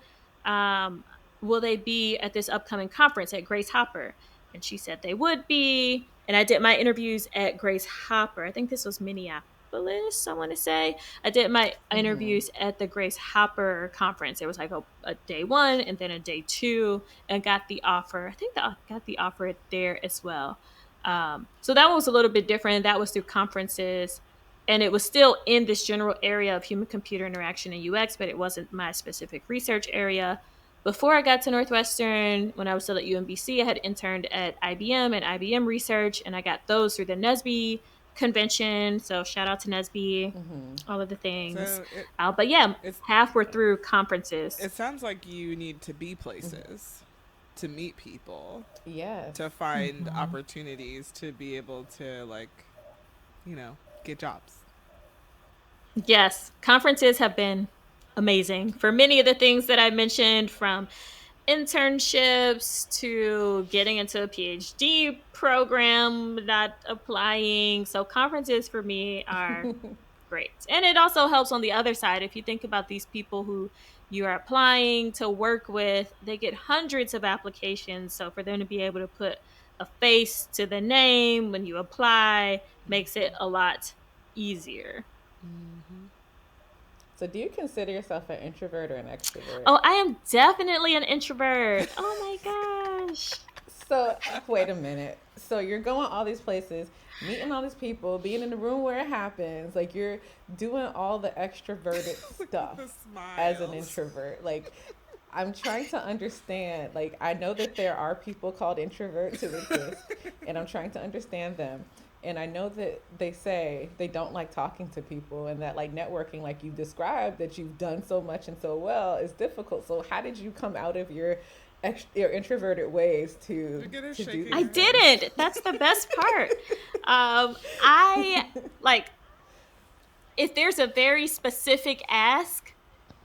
Will they be at this upcoming conference at Grace Hopper? And she said they would be. And I did my interviews at Grace Hopper. I think this was Minneapolis, I want to say. I did my interviews at the Grace Hopper conference. It was like a day one and then a day two, and got the offer. I think I got the offer there as well. So that was a little bit different. That was through conferences, and it was still in this general area of human-computer interaction and UX, but it wasn't my specific research area. Before I got to Northwestern, when I was still at UMBC, I had interned at IBM and IBM Research, and I got those through the NSBE convention. So shout out to NSBE, all of the things. So but yeah, half were through conferences. It sounds like you need to be places. To meet people, yes, to find opportunities, to be able to, like, get jobs. Yes, conferences have been amazing for many of the things that I mentioned, from internships to getting into a PhD program, not applying. So conferences for me are great. And it also helps on the other side. If you think about these people who you are applying to work with, they get hundreds of applications. So for them to be able to put a face to the name when you apply makes it a lot easier. So do you consider yourself an introvert or an extrovert? Oh, I am definitely an introvert. Oh my gosh. So wait a minute. So you're going all these places, meeting all these people, being in the room where it happens. Like, you're doing all the extroverted stuff as an introvert. Like, I'm trying to understand. Like, I know that there are people called introverts who exist, and I'm trying to understand them. And I know that they say they don't like talking to people, and that, like, networking, like you described, that you've done so much and so well, is difficult. So how did you come out of your introverted ways to do I didn't. That's the best part. I like, if there's a very specific ask,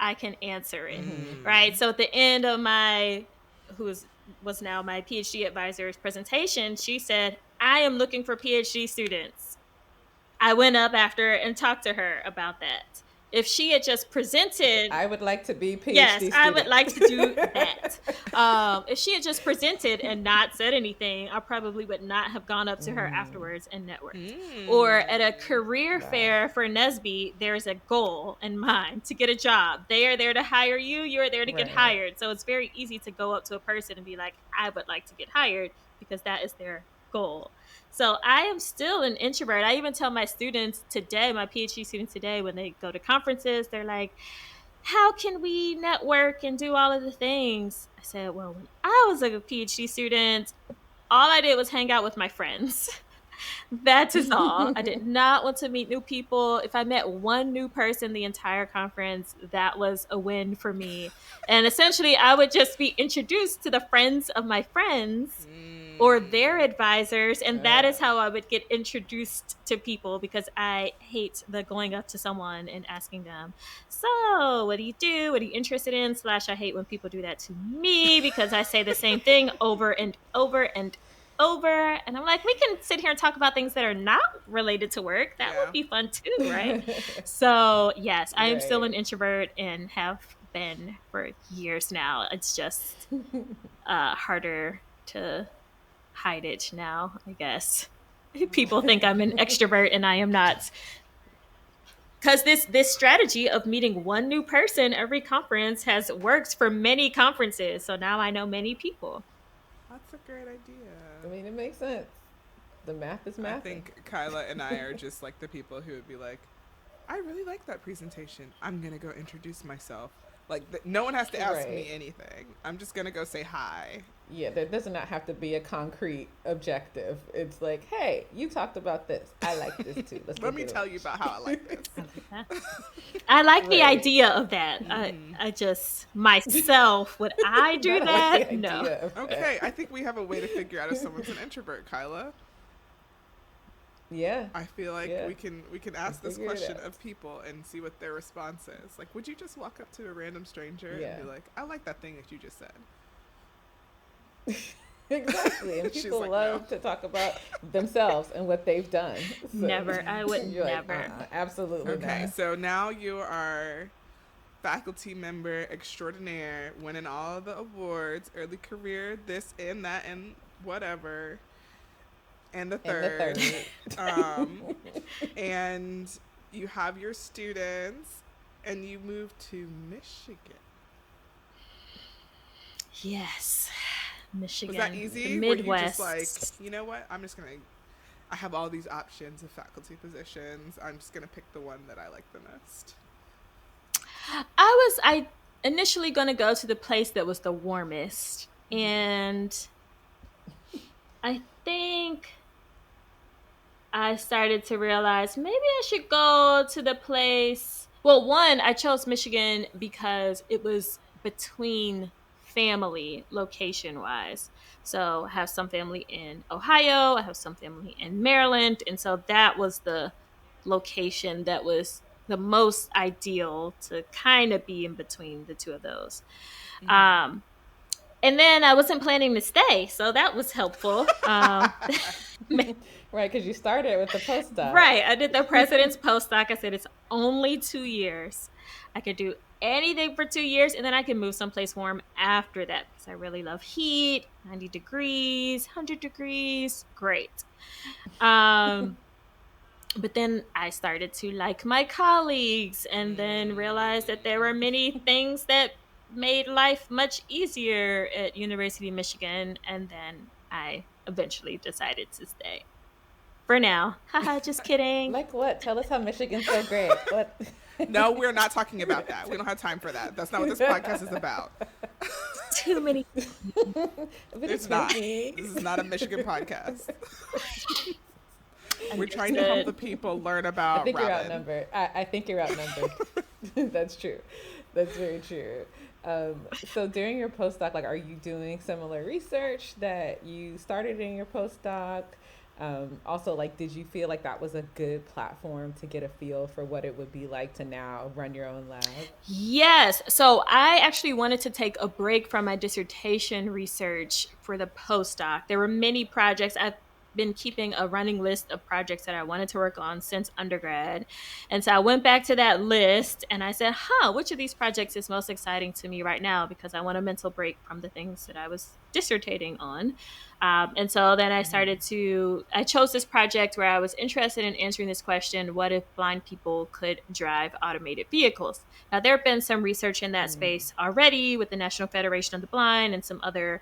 I can answer it. Right. So at the end of who was now my PhD advisor's presentation, she said, I am looking for PhD students. I went up after and talked to her about that. If she had just presented, I would like to be PhD yes, student. I would like to do that. If she had just presented and not said anything, I probably would not have gone up to her afterwards and networked. Or at a career fair for NSBE, there's a goal in mind to get a job. They are there to hire you. You're there to get hired. So it's very easy to go up to a person and be like, I would like to get hired, because that is their goal. So I am still an introvert. I even tell my students today, my PhD students today, when they go to conferences, they're like, how can we network and do all of the things? I said, well, when I was a PhD student, all I did was hang out with my friends. That is all. I did not want to meet new people. If I met one new person the entire conference, that was a win for me. And essentially, I would just be introduced to the friends of my friends or their advisors, and that is how I would get introduced to people, because I hate the going up to someone and asking them, so what do you do? What are you interested in? / I hate when people do that to me, because I say the same thing over and over and over, and I'm like, we can sit here and talk about things that are not related to work. That would be fun too, right? So yes, I am still an introvert and have been for years now. It's just harder to hide it now, I guess. People think I'm an extrovert and I am not, because this strategy of meeting one new person every conference has worked for many conferences. So now I know many people. That's a great idea. I mean, it makes sense. The math is math. I think Kyla and I are just like the people who would be like, I really like that presentation. I'm going to go introduce myself. Like, no one has to ask me anything. I'm just going to go say hi. Yeah, there does not have to be a concrete objective. It's like, hey, you talked about this. I like this too. Let me tell you about how I like this. I like the idea of that. I just, myself, would I do that? Like no. Okay, I think we have a way to figure out if someone's an introvert, Kyla. Yeah. I feel like we can ask this question of people and see what their response is. Like, would you just walk up to a random stranger and be like, I like that thing that you just said? Exactly. And people like, love to talk about themselves and what they've done. So never. I would never. Like, absolutely okay, not. so now you are faculty member extraordinaire, winning all the awards, early career, this and that and whatever. And the third. And you have your students and you move to Michigan. Yes. Michigan. Was that easy? The Midwest. Were you just like, you know what? I have all these options of faculty positions. I'm just going to pick the one that I like the most. I initially going to go to the place that was the warmest. And I think I started to realize maybe I should go to the place. Well, one, I chose Michigan because it was between family location wise. So I have some family in Ohio, I have some family in Maryland. And so that was the location that was the most ideal to kind of be in between the two of those. And then I wasn't planning to stay, so that was helpful. Right, because you started with the postdoc. Right, I did the president's postdoc. I said it's only 2 years. I could do anything for 2 years, and then I can move someplace warm after that, because I really love heat. 90 degrees, 100 degrees, great. But then I started to like my colleagues, and then realized that there were many things that made life much easier at University of Michigan, and then I eventually decided to stay. For now. Haha, just kidding. Like what? Tell us how Michigan's so great. What? No, we're not talking about that. We don't have time for that. That's not what this podcast is about. Too many. It's not. This is not a Michigan podcast. We're trying to help the people learn about I think Robin. You're outnumbered. I think you're outnumbered. That's true. That's very true. So during your postdoc, like, are you doing similar research that you started in your postdoc? Also, like, did you feel like that was a good platform to get a feel for what it would be like to now run your own lab? Yes. So I actually wanted to take a break from my dissertation research for the postdoc. There were many projects. I've been keeping a running list of projects that I wanted to work on since undergrad. And so I went back to that list and I said, which of these projects is most exciting to me right now? Because I want a mental break from the things that I was dissertating on. And so then I I chose this project where I was interested in answering this question: what if blind people could drive automated vehicles? Now, there have been some research in that space already with the National Federation of the Blind and some other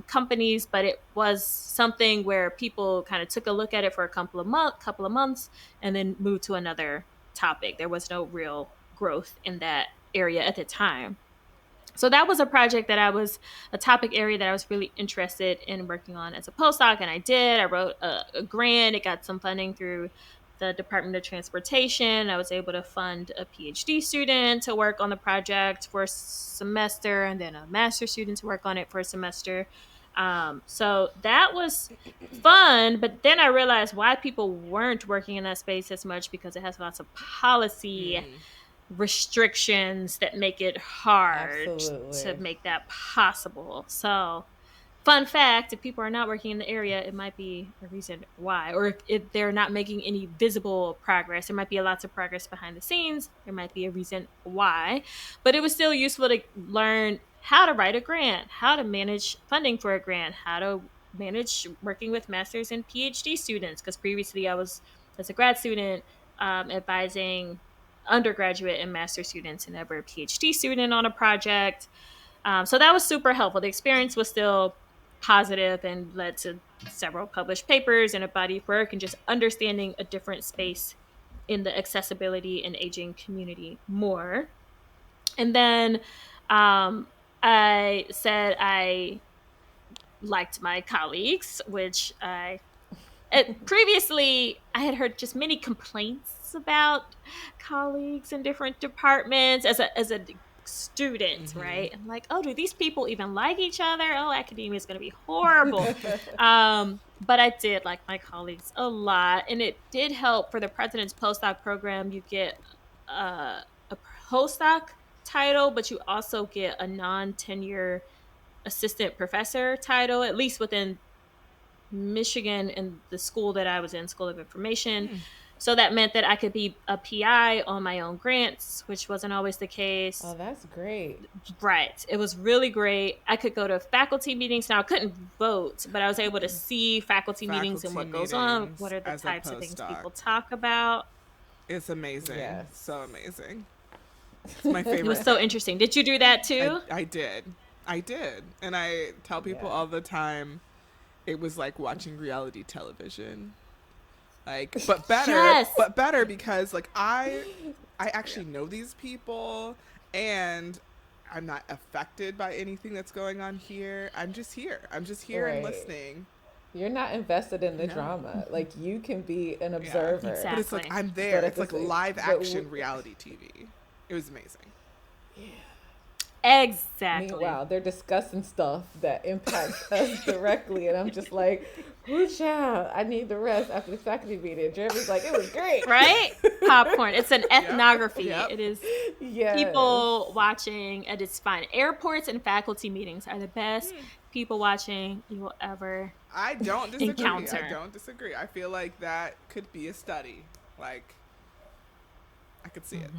companies, but it was something where people kind of took a look at it for a couple of months and then moved to another topic. There was no real growth in that area at the time. So that was a topic area that I was really interested in working on as a postdoc, and I did. I wrote a grant. It got some funding through the Department of Transportation. I was able to fund a PhD student to work on the project for a semester, and then a master's student to work on it for a semester. So that was fun, but then I realized why people weren't working in that space as much, because it has lots of policy restrictions that make it hard to make that possible. So, fun fact, if people are not working in the area, it might be a reason why. Or if they're not making any visible progress, there might be lots of progress behind the scenes. There might be a reason why. But it was still useful to learn how to write a grant, how to manage funding for a grant, how to manage working with master's and PhD students. Because previously I was, as a grad student, advising undergraduate and master students, and never a PhD student on a project. So that was super helpful. The experience was still positive and led to several published papers and a body of work, and just understanding a different space in the accessibility and aging community more. And then I said I liked my colleagues, which previously I had heard just many complaints about colleagues in different departments as a student, right? I'm like, oh, do these people even like each other? Oh, academia is going to be horrible. But I did like my colleagues a lot, and it did help for the president's postdoc program. You get a postdoc title, but you also get a non-tenure assistant professor title, at least within Michigan and the school that I was in, School of Information. So that meant that I could be a PI on my own grants, which wasn't always the case. Oh, that's great. Right. It was really great. I could go to faculty meetings. Now, I couldn't vote, but I was able to see faculty meetings and what goes on. What are the types of things people talk about? It's amazing. Yes. So amazing. It's my favorite. It was so interesting. Did you do that too? I did. And I tell people all the time, it was like watching reality television. Like, but better because like I actually know these people, and I'm not affected by anything that's going on here. I'm just here and listening. You're not invested in the drama. Like, you can be an observer. Exactly. But it's like I'm there. It's like live action reality TV. It was amazing. Yeah. Exactly. Meanwhile, they're discussing stuff that impacts us directly, and I'm just like, "Ooh, child, I need the rest after the faculty meeting." Jeremy's like, "It was great, right?" Popcorn. It's an ethnography. Yep. It is people watching at its fine. Airports and faculty meetings are the best people watching you will ever encounter. I don't disagree. I feel like that could be a study. Like, I could see it.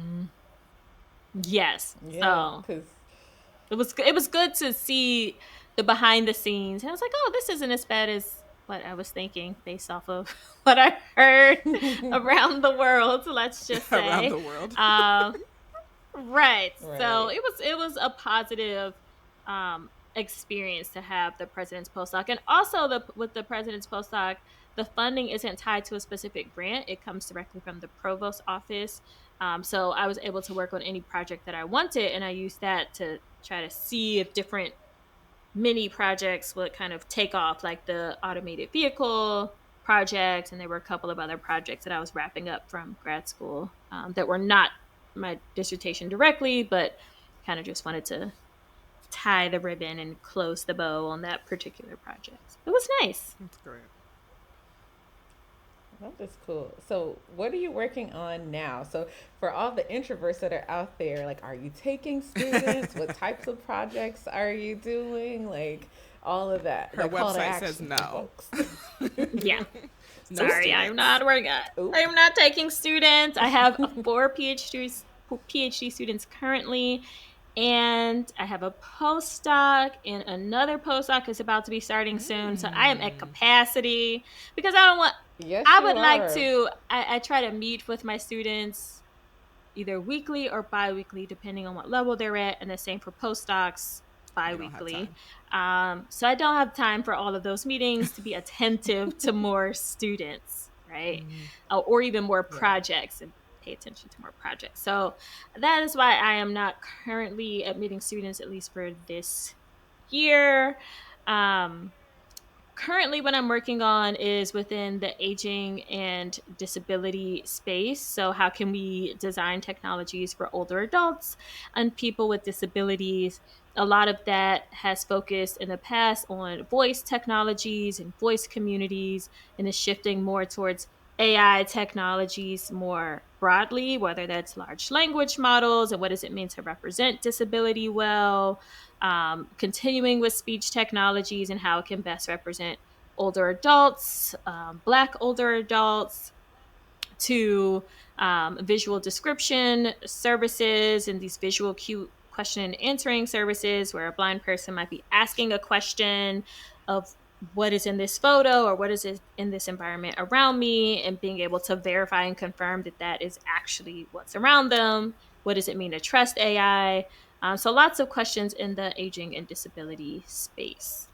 Yes. Yeah, because it was good to see the behind the scenes. And I was like, oh, this isn't as bad as what I was thinking based off of what I heard around the world. Let's just say around the world. Right. So it was a positive experience to have the president's postdoc, and also with the president's postdoc, the funding isn't tied to a specific grant. It comes directly from the provost's office. So I was able to work on any project that I wanted, and I used that to try to see if different mini projects would kind of take off, like the automated vehicle project, and there were a couple of other projects that I was wrapping up from grad school that were not my dissertation directly, but kind of just wanted to tie the ribbon and close the bow on that particular project. It was nice. That's great. That is cool. So, what are you working on now? So, for all the introverts that are out there, like, are you taking students? What types of projects are you doing? Like, all of that. Her The call to website says action for no. folks. Yeah. No Sorry, I'm students. not working. Oop. I'm not taking students. I have four PhD students currently, and I have a postdoc, and another postdoc is about to be starting soon. So I am at capacity because I don't want. Yes, I you would like are. to. I try to meet with my students either weekly or bi-weekly, depending on what level they're at, and the same for postdocs, You don't have bi-weekly. time. So I don't have time for all of those meetings to be attentive to more students, right? Or even more Yeah. projects, and pay attention to more projects. So that is why I am not currently admitting students, at least for this year. Um, Currently, what I'm working on is within the aging and disability space. So how can we design technologies for older adults and people with disabilities? A lot of that has focused in the past on voice technologies and voice communities, and is shifting more towards AI technologies more broadly, whether that's large language models and what does it mean to represent disability well, continuing with speech technologies and how it can best represent older adults, Black older adults, to visual description services and these visual cue question and answering services where a blind person might be asking a question of what is in this photo or what is in this environment around me, and being able to verify and confirm that that is actually what's around them. What does it mean to trust AI? So lots of questions in the aging and disability space.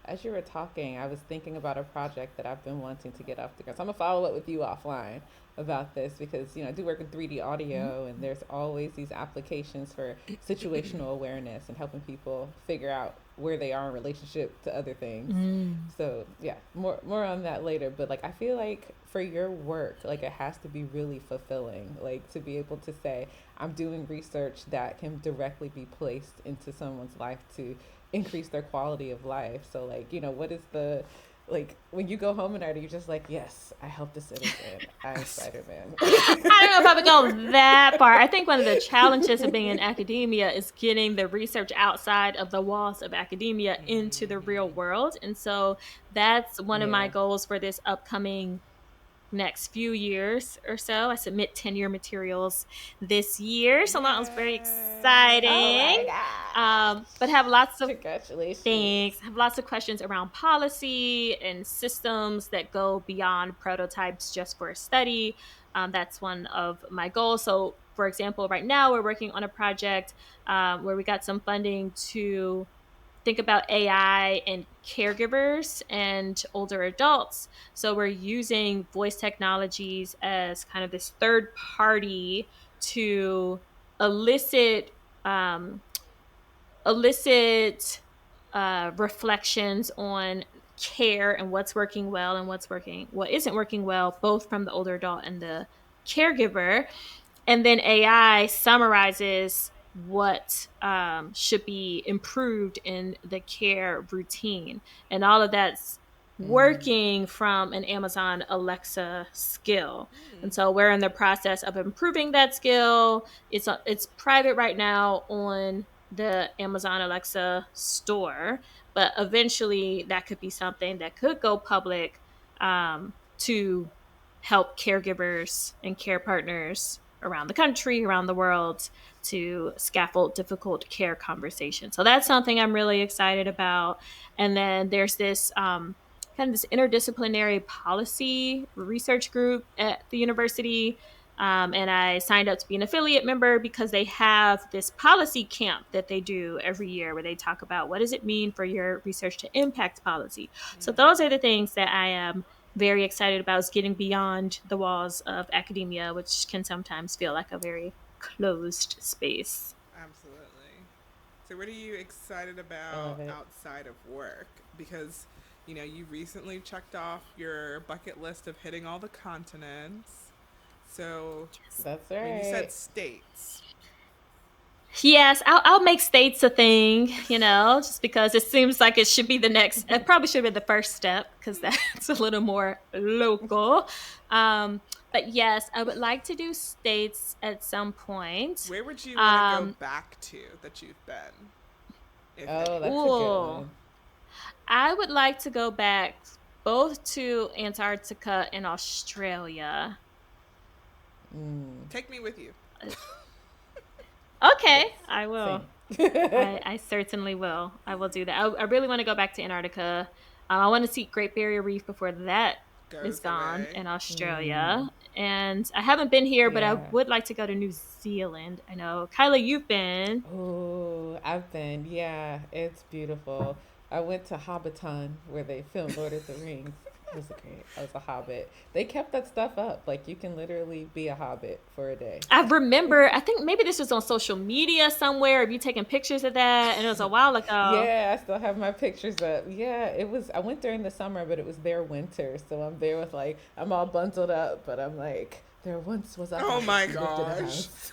As you were talking, I was thinking about a project that I've been wanting to get off the ground. So I'm gonna follow up with you offline about this because I do work in 3D audio, and there's always these applications for situational awareness and helping people figure out where they are in relationship to other things. So yeah, more on that later. But like I feel like for your work, like it has to be really fulfilling, like to be able to say I'm doing research that can directly be placed into someone's life to increase their quality of life. So like, what is the like when you go home and are you just like, yes, I helped a citizen. I'm Spider-Man. I don't know if I would go that far. I think one of the challenges of being in academia is getting the research outside of the walls of academia into the real world. And so that's one of my Yeah. goals for this upcoming next few years or so. I submit tenure materials this year, so that was very Oh exciting. my But have lots gosh. of Congratulations. things. I have lots of questions around policy and systems that go beyond prototypes just for a study. That's one of my goals. So, for example, right now we're working on a project where we got some funding to think about AI and caregivers and older adults. So we're using voice technologies as kind of this third party to elicit um, elicit reflections on care and what's working well and what isn't working well, both from the older adult and the caregiver. And then AI summarizes what should be improved in the care routine. And all of that's working from an Amazon Alexa skill. And so we're in the process of improving that skill. It's private right now on the Amazon Alexa store, but eventually that could be something that could go public, to help caregivers and care partners around the country, around the world, to scaffold difficult care conversations. So that's something I'm really excited about. And then there's this kind of this interdisciplinary policy research group at the university. And I signed up to be an affiliate member because they have this policy camp that they do every year where they talk about what does it mean for your research to impact policy. So those are the things that I am very excited about, is getting beyond the walls of academia, which can sometimes feel like a very closed space. Absolutely. So, what are you excited I about love it. outside of work? Because, you recently checked off your bucket list of hitting all the continents. So, That's when you said right. states, Yes, I'll make states a thing, just because it seems like it should be the next. It probably should be the first step because that's a little more local. Um, but yes, I would like to do states at some point. Where would you want to go Um, back to that you've been, if Oh, anywhere? that's a good ooh, one. I would like to go back both to Antarctica and Australia. Mm. Take me with you. Okay, Yes. I will. Same. I certainly will. I will do that. I really want to go back to Antarctica. I want to see Great Barrier Reef before that is Goes gone away. in Mm. Australia. And I haven't been here, but I Yeah. would like to go to New Zealand. I know, Kyla, you've been. Oh, I've been. Yeah, it's beautiful. I went to Hobbiton where they filmed Lord of the Rings. It was great. I was a hobbit. They kept that stuff up. Like you can literally be a hobbit for a day. I remember, I think maybe this was on social media somewhere. Have you taken pictures of that? And it was a while ago. Yeah, I still have my pictures up. Yeah, it was. I went during the summer, but it was their winter, so I'm there with like I'm all bundled up, but I'm like there once was a Oh hobbit my who lived in a gosh. house.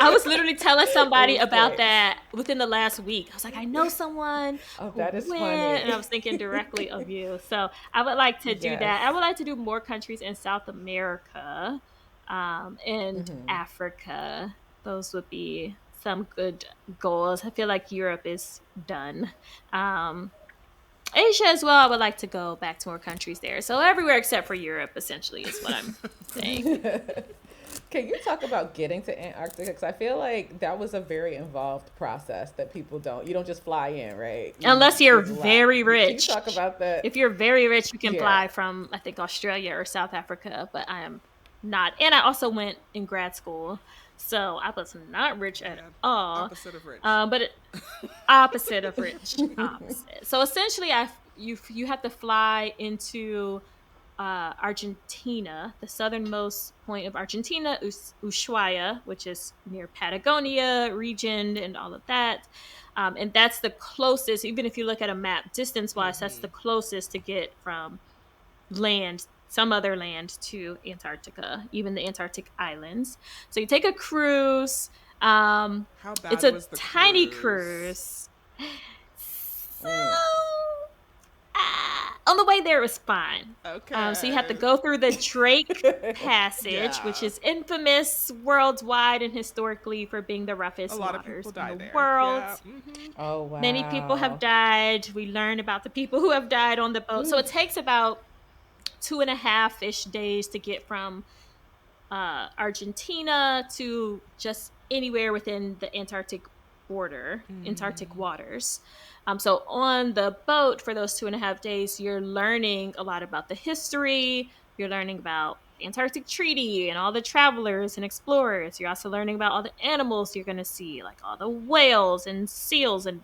I was literally telling It somebody was about great. that within the last week. I was like, I know someone Oh, who that is went, and I funny. was thinking directly of you. So I would like to do Yes. that. I would like to do more countries in South America, and Hmm. Africa. Those would be some good goals. I feel like Europe is done. Um, Asia as well. I would like to go back to more countries there. So everywhere except for Europe, essentially, is what I'm saying. Can you talk about getting to Antarctica? Because I feel like that was a very involved process that people don't. You don't just fly in, right? Unless you're There's a lot. very Can you talk rich. about that? If you're very rich, you can Yeah. fly from, I think, Australia or South Africa, but I am not. And I also went in grad school, so I was not rich at Yeah. all. Opposite of rich. But opposite of rich, opposite. So essentially, you have to fly into Argentina, the southernmost point of Argentina, Ushuaia, which is near Patagonia region and all of that. And that's the closest, even if you look at a map distance wise, that's the closest to get from land, some other land, to Antarctica, even the Antarctic islands. So you take a cruise. How It's bad a was the tiny cruise? cruise. So Mm. on the way there, it was fine. So you have to Okay. go through the Drake Passage, which Yeah. is infamous worldwide and historically for being the A roughest lot of people waters in die the there. world. Yeah. Oh Many people have wow. died. We learn about the people who have died on the boat. So Whew. it takes about 2.5 ish days to get from Argentina to just anywhere within the Antarctic border, Antarctic waters. So on the boat for those 2.5 days, you're learning a lot about the history. You're learning about the Antarctic Treaty and all the travelers and explorers. You're also learning about all the animals you're going to see, like all the whales and seals and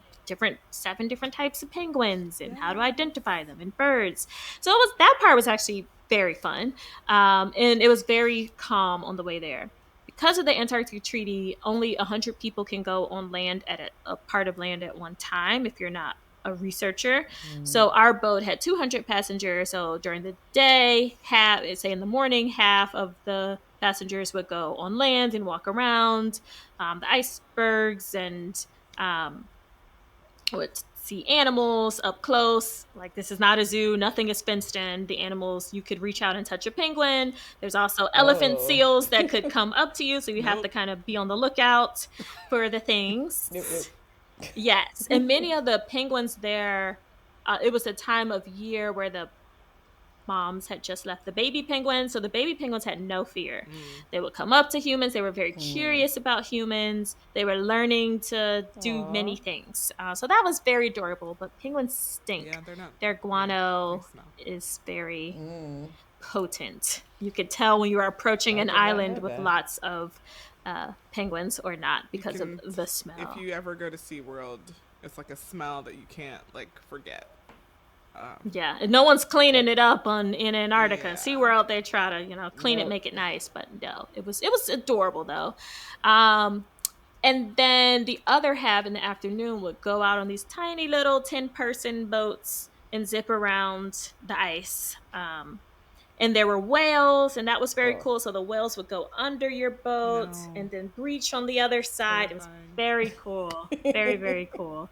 7 different types of penguins and how to Yeah. identify them and birds. So that part was actually very fun. And it was very calm on the way there. Because of the Antarctic Treaty, only 100 people can go on land at a part of land at one time if you're not a researcher. Mm. So our boat had 200 passengers. So during the day, say in the morning, half of the passengers would go on land and walk around the icebergs and um, would see animals up close. Like, this is not a zoo, nothing is fenced in. The animals, you could reach out and touch a penguin. There's also elephant Oh. seals that could come up to you, so you have to Nope. kind of be on the lookout for the things. It was. Yes, and many of the penguins there, it was a time of year where the moms had just left the baby penguins, so the baby penguins had no fear. They would come up to humans. They were very Mm. curious about humans. They were learning to do Aw. many things. So that was very adorable. But penguins Yeah, stink. they're not. Their Yeah, they guano smell. is very Mm. potent. You could tell when you were approaching I an did not island know with that. lots of penguins or not You because of can, the if smell. you ever go to SeaWorld, it's like a smell that you can't like forget. Yeah, and no one's cleaning it up in Antarctica. Yeah. SeaWorld, they try to, clean it, Nope. make it nice, but no. It was adorable though. Um and then the other half in the afternoon would go out on these tiny little 10-person boats and zip around the ice. And there were whales, and that was very Cool. cool. So the whales would go under your boat and then breach on the other side. It was very cool. Very, very cool.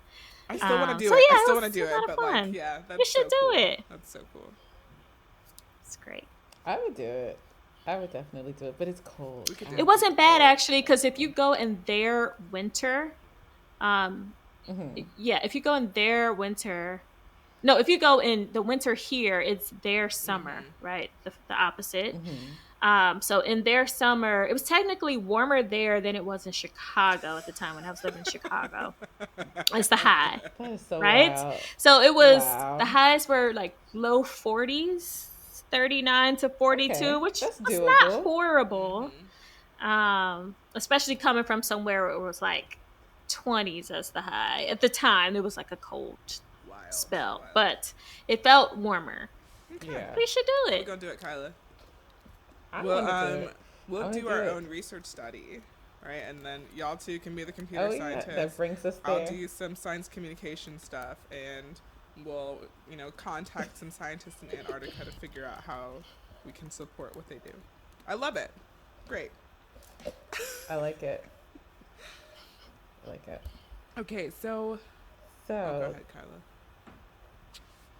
I still want to do so it. yeah, I still it want to do was a it, lot but of fun. like, yeah, You that's should so do cool. it. That's so cool. It's great. I would do it. I would definitely do it, but it's cold. It wasn't bad actually, because if you go in their winter, yeah, if you go in their winter, no, if you go in the winter here, it's their summer, right? The opposite. So in their summer, it was technically warmer there than it was in Chicago at the time when I was living in Chicago. It's the high, that is so right? wild. So it was, Wow. the highs were like low 40s, 39 to 42, which that's was doable. not horrible. Especially coming from somewhere where it was like 20s as the high. At the time, it was like a cold spell, but it felt warmer. Okay. Yeah. We should do it. We're going to do it, Kyla. We'll do our own research study, right? And then y'all two can be the computer scientists. That brings us there. I'll do some science communication stuff, and we'll, contact some scientists in Antarctica to figure out how we can support what they do. I love it. Great. I like it. Okay, so go ahead, Kyla.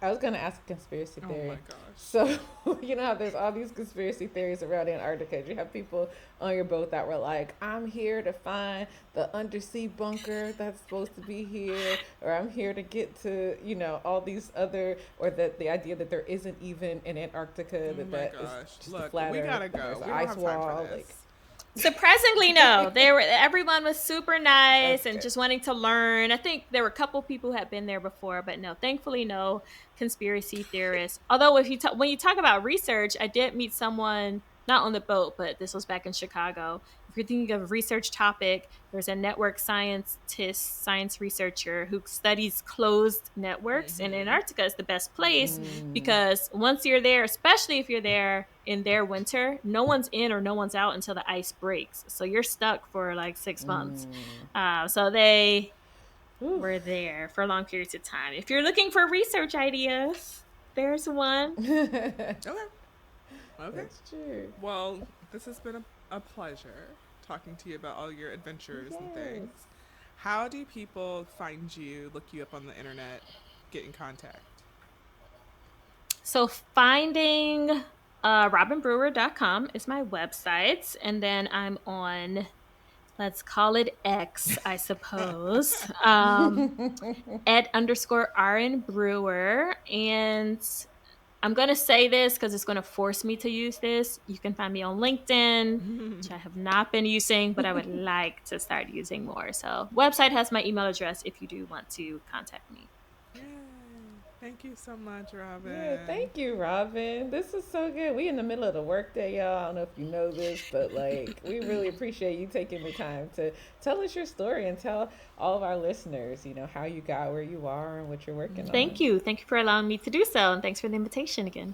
I was gonna ask a conspiracy theory. Oh my gosh. So you know how there's all these conspiracy theories around Antarctica. You have people on your boat that were like, I'm here to find the undersea bunker that's supposed to be here, or I'm here to get to, all these other, or that the idea that there isn't even an Antarctica, that is just a flat we Earth, gotta go. there's an We don't ice have time wall, for this. Surprisingly, no. Everyone was super nice and just wanting to learn. I think there were a couple people who had been there before, but no, thankfully, no conspiracy theorists. Although, when you talk about research, I did meet someone, not on the boat, but this was back in Chicago. If you're thinking of a research topic, there's a network science researcher who studies closed networks, and Antarctica is the best place because once you're there, especially if you're there in their winter, no one's in or no one's out until the ice breaks. So you're stuck for like 6 months. So they were there for long periods of time. If you're looking for research ideas, there's one. Okay. That's true. Well, this has been a pleasure talking to you about all your adventures and things. How do people find you, look you up on the internet, get in contact? So finding robinbrewer.com is my website, and then I'm on, let's call it X, I suppose, @_RN Brewer. And I'm going to say this because it's going to force me to use this. You can find me on LinkedIn, which I have not been using, but I would like to start using more. So website has my email address if you do want to contact me. Yay. Thank you so much, Robin. Yeah, thank you, Robin. This is so good. We in the middle of the workday, y'all. I don't know if you know this, but we really appreciate you taking the time to tell us your story and tell all of our listeners, how you got where you are and what you're working on. Thank you. Thank you for allowing me to do so, and thanks for the invitation again.